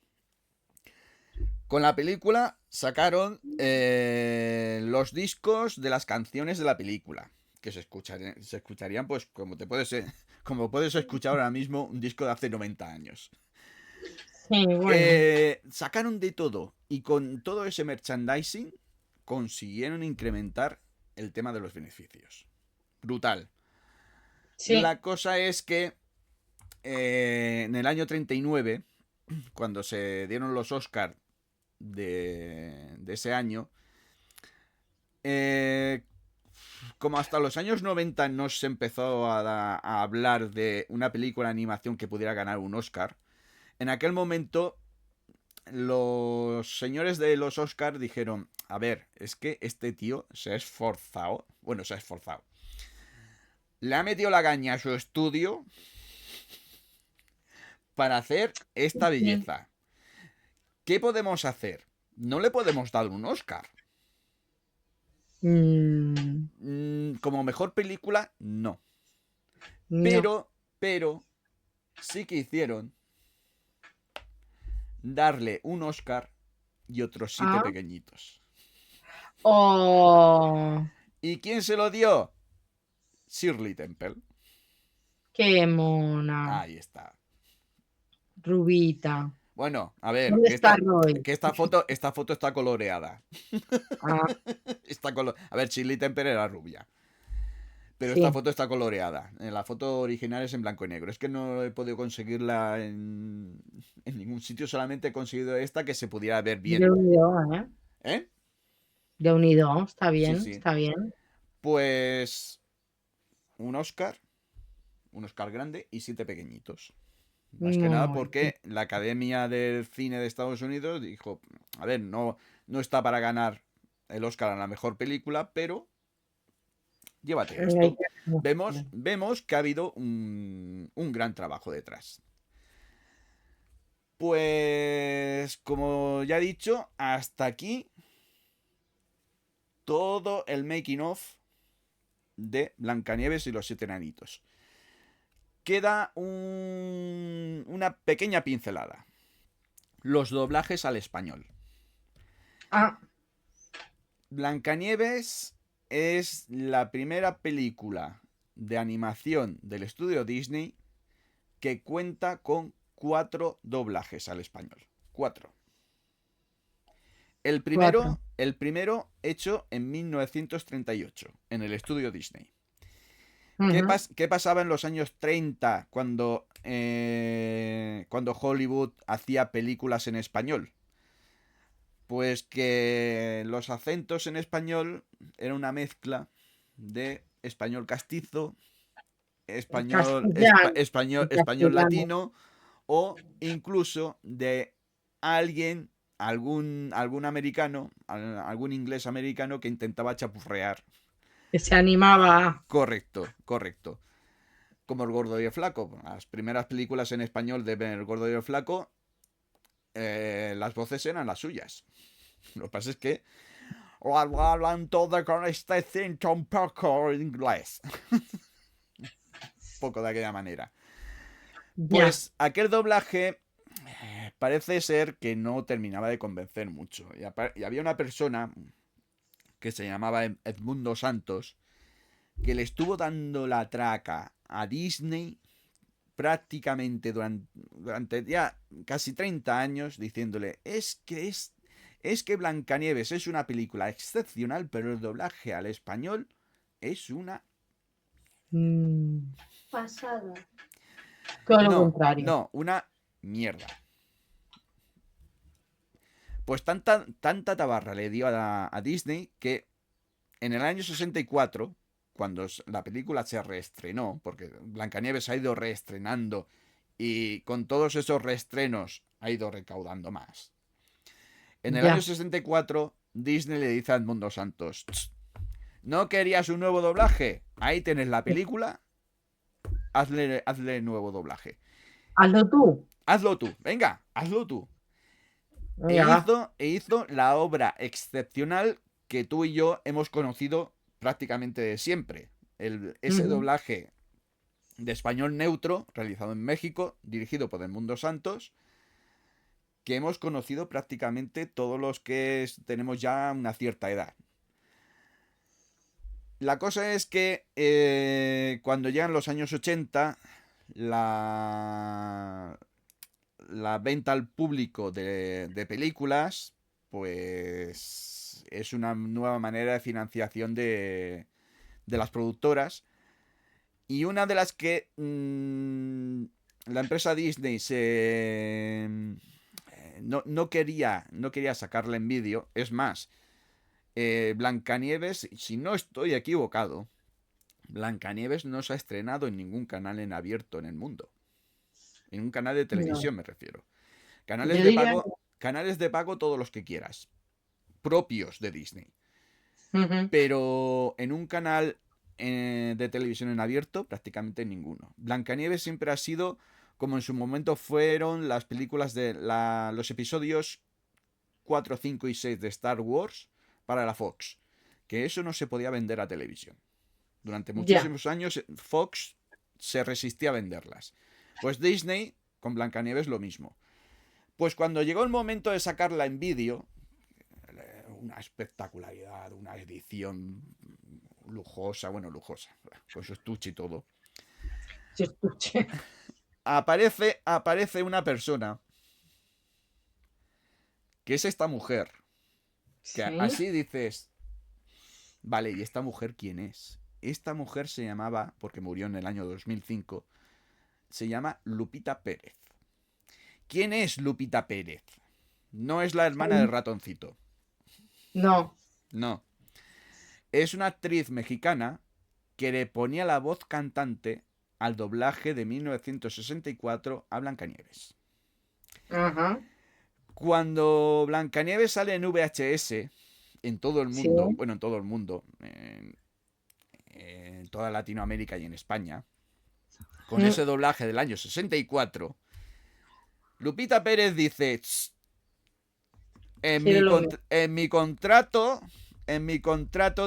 Con la película sacaron los discos de las canciones de la película, que se escucharían pues como puedes escuchar ahora mismo un disco de hace 90 años. Sí, bueno. Sacaron de todo y con todo ese merchandising consiguieron incrementar el tema de los beneficios. Brutal. Sí. La cosa es que en el año 39, cuando se dieron los Oscar de ese año, como hasta los años 90 no se empezó a hablar de una película de animación que pudiera ganar un Oscar, en aquel momento los señores de los Oscar dijeron, a ver, es que este tío se ha esforzado, le ha metido la caña a su estudio para hacer esta belleza. ¿Qué podemos hacer? No le podemos dar un Oscar. Como mejor película, no. No. Pero sí que hicieron darle un Oscar y otros 7 pequeñitos. Oh, ¿Y quién se lo dio? Shirley Temple. qué mona. Ahí está. Rubita. Bueno, a ver, ¿Dónde está Roy? que esta foto está coloreada. Ah, A ver, Shirley Temple era rubia. Pero sí. esta foto está coloreada. La foto original es en blanco y negro. Es que no he podido conseguirla en ningún sitio. Solamente he conseguido esta que se pudiera ver bien. De unido, ¿eh? ¿Eh? De unido, está bien, Sí. está bien. Pues un Oscar grande y 7 pequeñitos. Más que nada porque la Academia del Cine de Estados Unidos dijo, a ver, no está para ganar el Oscar a la mejor película, pero llévate esto. Vemos que ha habido un gran trabajo detrás. Pues, como ya he dicho, hasta aquí todo el making of de Blancanieves y los 7 enanitos. Queda una pequeña pincelada. Los doblajes al español. Blancanieves es la primera película de animación del estudio Disney que cuenta con 4 doblajes al español. 4. El primero hecho en 1938 en el estudio Disney. ¿Qué pasaba en los años 30 cuando Hollywood hacía películas en español? Pues que los acentos en español era una mezcla de español castizo, español latino o incluso de algún americano, algún inglés americano que intentaba chapurrear. Que se animaba. Correcto. Como El Gordo y el Flaco. Las primeras películas en español de El Gordo y el Flaco, las voces eran las suyas. Lo que pasa es que hablan todo con este acento un poco inglés. Un poco de aquella manera. Pues aquel doblaje parece ser que no terminaba de convencer mucho. Y había una persona que se llamaba Edmundo Santos, que le estuvo dando la traca a Disney prácticamente durante ya casi 30 años, diciéndole, es que Blancanieves es una película excepcional, pero el doblaje al español es una pasada. Todo lo contrario. No, una mierda. Pues tanta tabarra le dio a Disney que en el año 64, cuando la película se reestrenó, porque Blancanieves ha ido reestrenando y con todos esos reestrenos ha ido recaudando más. En el año 64, Disney le dice a Edmundo Santos, ¿no querías un nuevo doblaje? Ahí tienes la película, hazle nuevo doblaje. Hazlo tú. Venga, hazlo tú. E hizo la obra excepcional que tú y yo hemos conocido prácticamente de siempre. Ese doblaje de español neutro, realizado en México, dirigido por Edmundo Santos, que hemos conocido prácticamente todos los que tenemos ya una cierta edad. La cosa es que cuando llegan los años 80, la venta al público de películas, pues es una nueva manera de financiación de las productoras. Y una de las que la empresa Disney no quería sacarla en vídeo. Es más, Blancanieves, si no estoy equivocado, Blancanieves no se ha estrenado en ningún canal en abierto en el mundo. En un canal de televisión me refiero. Canales de pago todos los que quieras. Propios de Disney. Pero en un canal de televisión en abierto, prácticamente ninguno. Blancanieves siempre ha sido, como en su momento fueron las películas de los episodios 4, 5 y 6 de Star Wars para la Fox. Que eso no se podía vender a televisión. Durante muchísimos años Fox se resistía a venderlas. Pues Disney con Blancanieves lo mismo. Pues cuando llegó el momento de sacarla en vídeo, una espectacularidad, una edición lujosa, con su estuche y todo. Su estuche. Aparece una persona que es esta mujer. Que así dices, vale, ¿y esta mujer quién es? Esta mujer se llamaba, porque murió en el año 2005, se llama Lupita Pérez. ¿Quién es Lupita Pérez? No es la hermana del ratoncito. No. No. Es una actriz mexicana que le ponía la voz cantante al doblaje de 1964 a Blancanieves. Ajá. Cuando Blancanieves sale en VHS en todo el mundo, Sí. bueno, en todo el mundo, en toda Latinoamérica y en España, con ese doblaje del año 64, Lupita Pérez dice, en mi contrato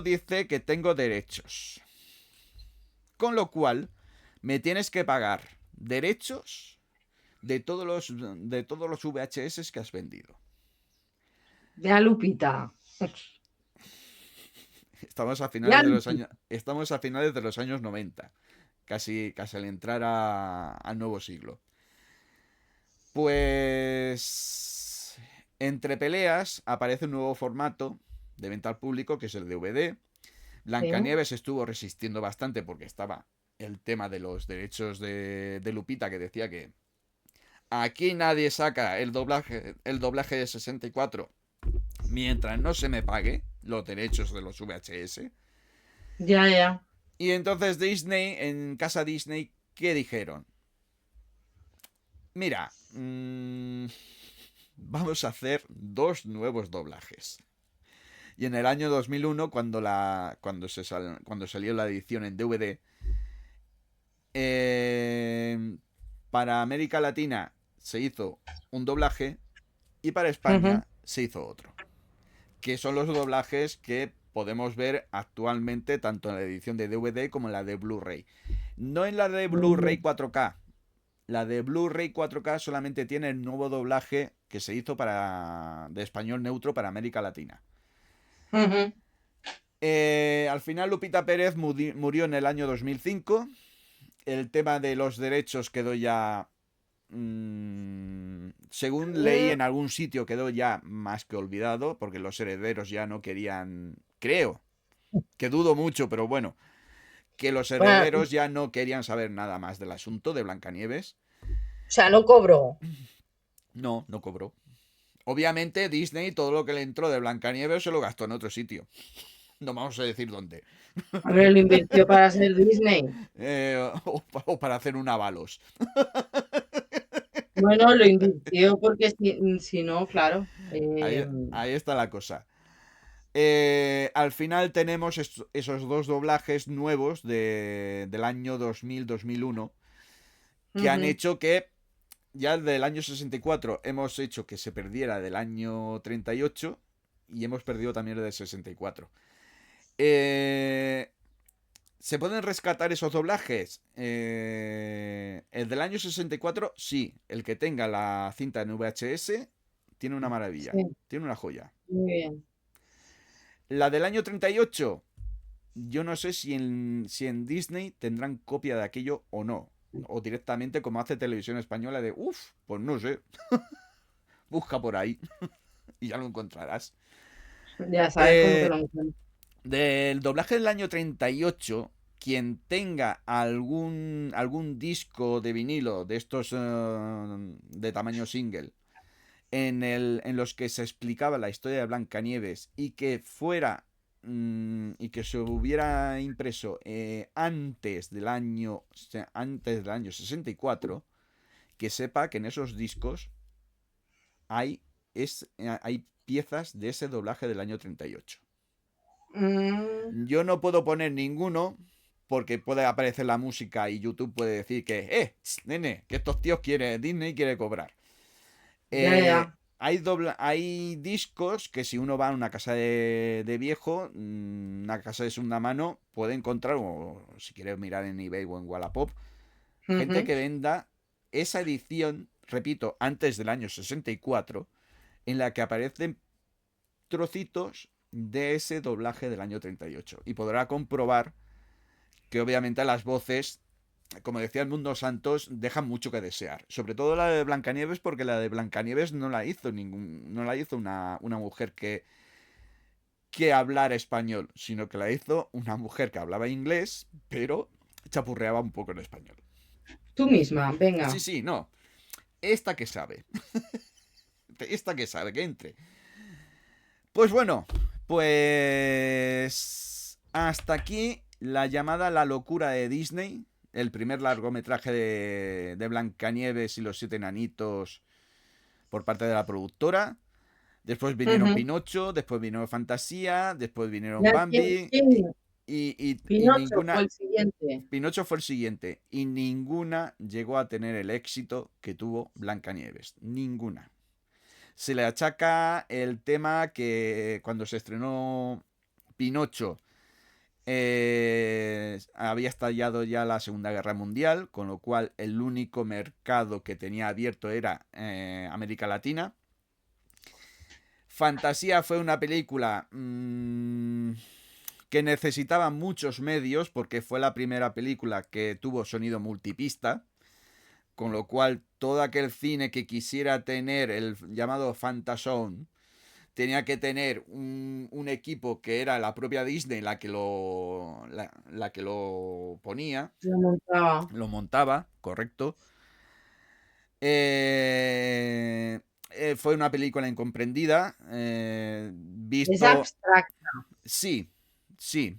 dice que tengo derechos. Con lo cual, me tienes que pagar derechos de todos los VHS que has vendido. De a Lupita. Estamos a finales de los años 90, casi al entrar al nuevo siglo. Pues entre peleas aparece un nuevo formato de venta al público, que es el DVD. Blancanieves estuvo resistiendo bastante porque estaba el tema de los derechos de Lupita, que decía que aquí nadie saca el doblaje de 64 mientras no se me pague los derechos de los VHS. Ya. Y entonces Disney, en casa Disney, ¿qué dijeron? Mira, vamos a hacer 2 nuevos doblajes. Y en el año 2001, cuando salió la edición en DVD, para América Latina se hizo un doblaje y para España se hizo otro. Que son los doblajes que podemos ver actualmente tanto en la edición de DVD como en la de Blu-ray. No en la de Blu-ray 4K. La de Blu-ray 4K solamente tiene el nuevo doblaje que se hizo de español neutro para América Latina. Al final Lupita Pérez murió en el año 2005. El tema de los derechos quedó ya... según leí en algún sitio, quedó ya más que olvidado, porque los herederos ya no querían... Creo, que dudo mucho, pero bueno, que los herederos ya no querían saber nada más del asunto de Blancanieves. O sea, no cobró. No cobró. Obviamente Disney todo lo que le entró de Blancanieves se lo gastó en otro sitio. No vamos a decir dónde. A ver, lo invirtió para ser Disney. O para hacer un Avalos. Bueno, lo invirtió porque si no, claro. Ahí está la cosa. Al final tenemos esos 2 doblajes nuevos del año 2000-2001 que han hecho que ya del año 64 hemos hecho que se perdiera del año 38 y hemos perdido también el del 64. ¿Se pueden rescatar esos doblajes? El del año 64, sí. El que tenga la cinta en VHS tiene una maravilla, Sí, tiene una joya. muy bien. La del año 38, yo no sé si en Disney tendrán copia de aquello o no. O directamente como hace Televisión Española de, pues no sé, busca por ahí y ya lo encontrarás. Ya sabes cómo te Eh, lo encuentro. Del doblaje del año 38, quien tenga algún disco de vinilo de estos de tamaño single, en los que se explicaba la historia de Blancanieves y que fuera y que se hubiera impreso antes del año 64, que sepa que en esos discos hay, hay piezas de ese doblaje del año 38. Mm, Yo no puedo poner ninguno porque puede aparecer la música y YouTube puede decir que, nene, que estos tíos Disney quiere cobrar. ya, ya. Hay discos que si uno va a una casa de viejo, una casa de segunda mano, puede encontrar, o si quieres mirar en eBay o en Wallapop, gente Ujú. que venda esa edición, repito, antes del año 64, en la que aparecen trocitos de ese doblaje del año 38. Y podrá comprobar que obviamente las voces, como decía el Mundo Santos, dejan mucho que desear. Sobre todo la de Blancanieves, porque la de Blancanieves no la hizo una mujer que hablara español, sino que la hizo una mujer que hablaba inglés, pero chapurreaba un poco en español. Tú misma, Sí, venga. sí, no. Esta que sabe. Esta que sabe, que entre. Pues bueno, pues hasta aquí la llamada La locura de Disney, el primer largometraje de Blancanieves y los siete enanitos por parte de la productora. Después vinieron Ujú. Pinocho, después vino Fantasía, después vinieron Ya, Bambi quién? y Pinocho fue ninguna... el siguiente. Pinocho fue el siguiente y ninguna llegó a tener el éxito que tuvo Blancanieves. Ninguna. Se le achaca el tema que cuando se estrenó Pinocho había estallado ya la Segunda Guerra Mundial, con lo cual el único mercado que tenía abierto era América Latina. Fantasía fue una película que necesitaba muchos medios porque fue la primera película que tuvo sonido multipista. Con lo cual, todo aquel cine que quisiera tener el llamado Fantasound tenía que tener un equipo que era la propia Disney la que lo ponía, Lo montaba. lo montaba, correcto. Eh, Fue una película incomprendida. Es Visto. abstracta. Sí, sí.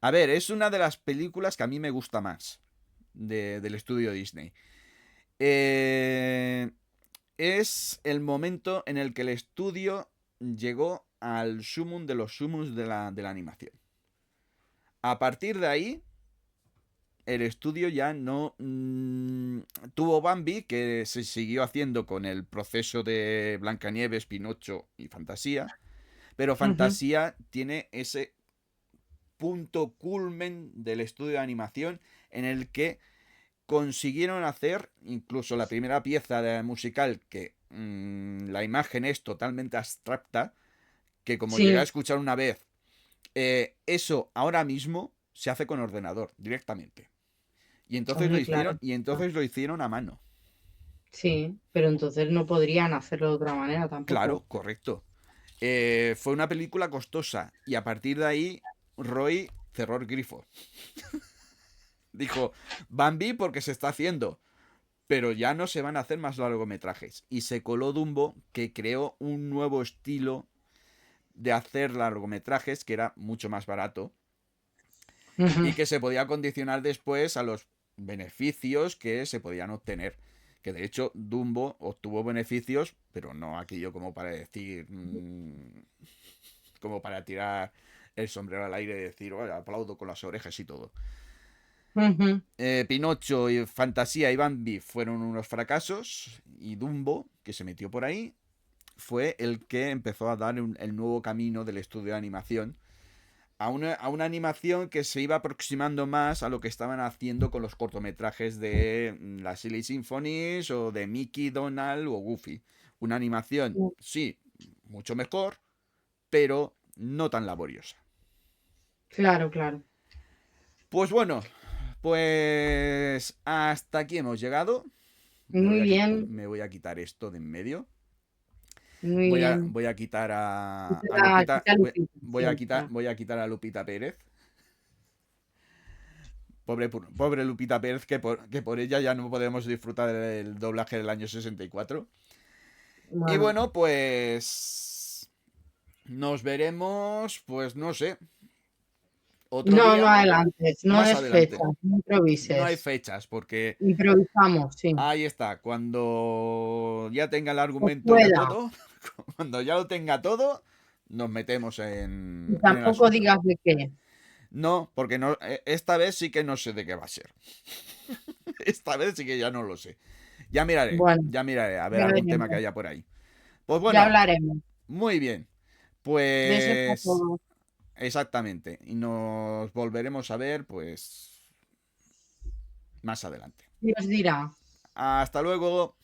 A ver, es una de las películas que a mí me gusta más del estudio Disney. Eh, es el momento en el que el estudio llegó al sumum de los sumums de la animación. A partir de ahí, el estudio ya no tuvo Bambi, que se siguió haciendo con el proceso de Blancanieves, Pinocho y Fantasía, pero Ujú. Fantasía tiene ese punto culmen del estudio de animación en el que consiguieron hacer incluso la primera pieza musical que la imagen es totalmente abstracta, que como llegué a Sí, escuchar una vez, eso ahora mismo se hace con ordenador directamente. hombre, claro. Y entonces lo hicieron a mano. Sí, pero entonces no podrían hacerlo de otra manera Claro, tampoco. correcto. Fue una película costosa y a partir de ahí Roy cerró el grifo. Dijo, Bambi porque se está haciendo, pero ya no se van a hacer más largometrajes. Y se coló Dumbo, que creó un nuevo estilo de hacer largometrajes que era mucho más barato Ujú. y que se podía condicionar después a los beneficios que se podían obtener. Que de hecho Dumbo obtuvo beneficios, pero no aquello como para decir, como para tirar el sombrero al aire y decir, "Oye, aplaudo con las orejas y todo". Ujú. Pinocho y Fantasía y Bambi fueron unos fracasos y Dumbo, que se metió por ahí, fue el que empezó a dar el nuevo camino del estudio de animación a una animación que se iba aproximando más a lo que estaban haciendo con los cortometrajes de las Silly Symphonies o de Mickey, Donald o Goofy. Una animación, sí, mucho mejor, pero no tan laboriosa. Claro, claro. Pues bueno, pues hasta aquí hemos llegado. Muy bien, Me voy a quitar esto de en medio. muy bien. Voy a quitar a Quita Lupita. Lupita, sí, Voy a quitar a Lupita Pérez. Pobre Lupita Pérez, que por ella ya no podemos disfrutar del doblaje del año 64. Y Bueno, bueno, pues nos veremos, pues no sé, otro no, día, no adelantes, no más des adelante. fechas, no No hay improvises. fechas, porque Improvisamos, sí. ahí está, cuando ya tenga el Pues argumento ya pueda. todo, cuando ya lo tenga todo, nos metemos Y en el tampoco asunto. digas de qué. No, porque no, esta vez sí que no sé de qué va a ser. Esta vez sí que ya no lo sé. Bueno, ya miraré, a ver ya algún tema que veremos. haya por ahí. Pues Ya bueno, hablaremos. muy bien. Besos a Pues todos. exactamente. Y nos volveremos a ver, pues, más adelante. Dios dirá. Hasta luego.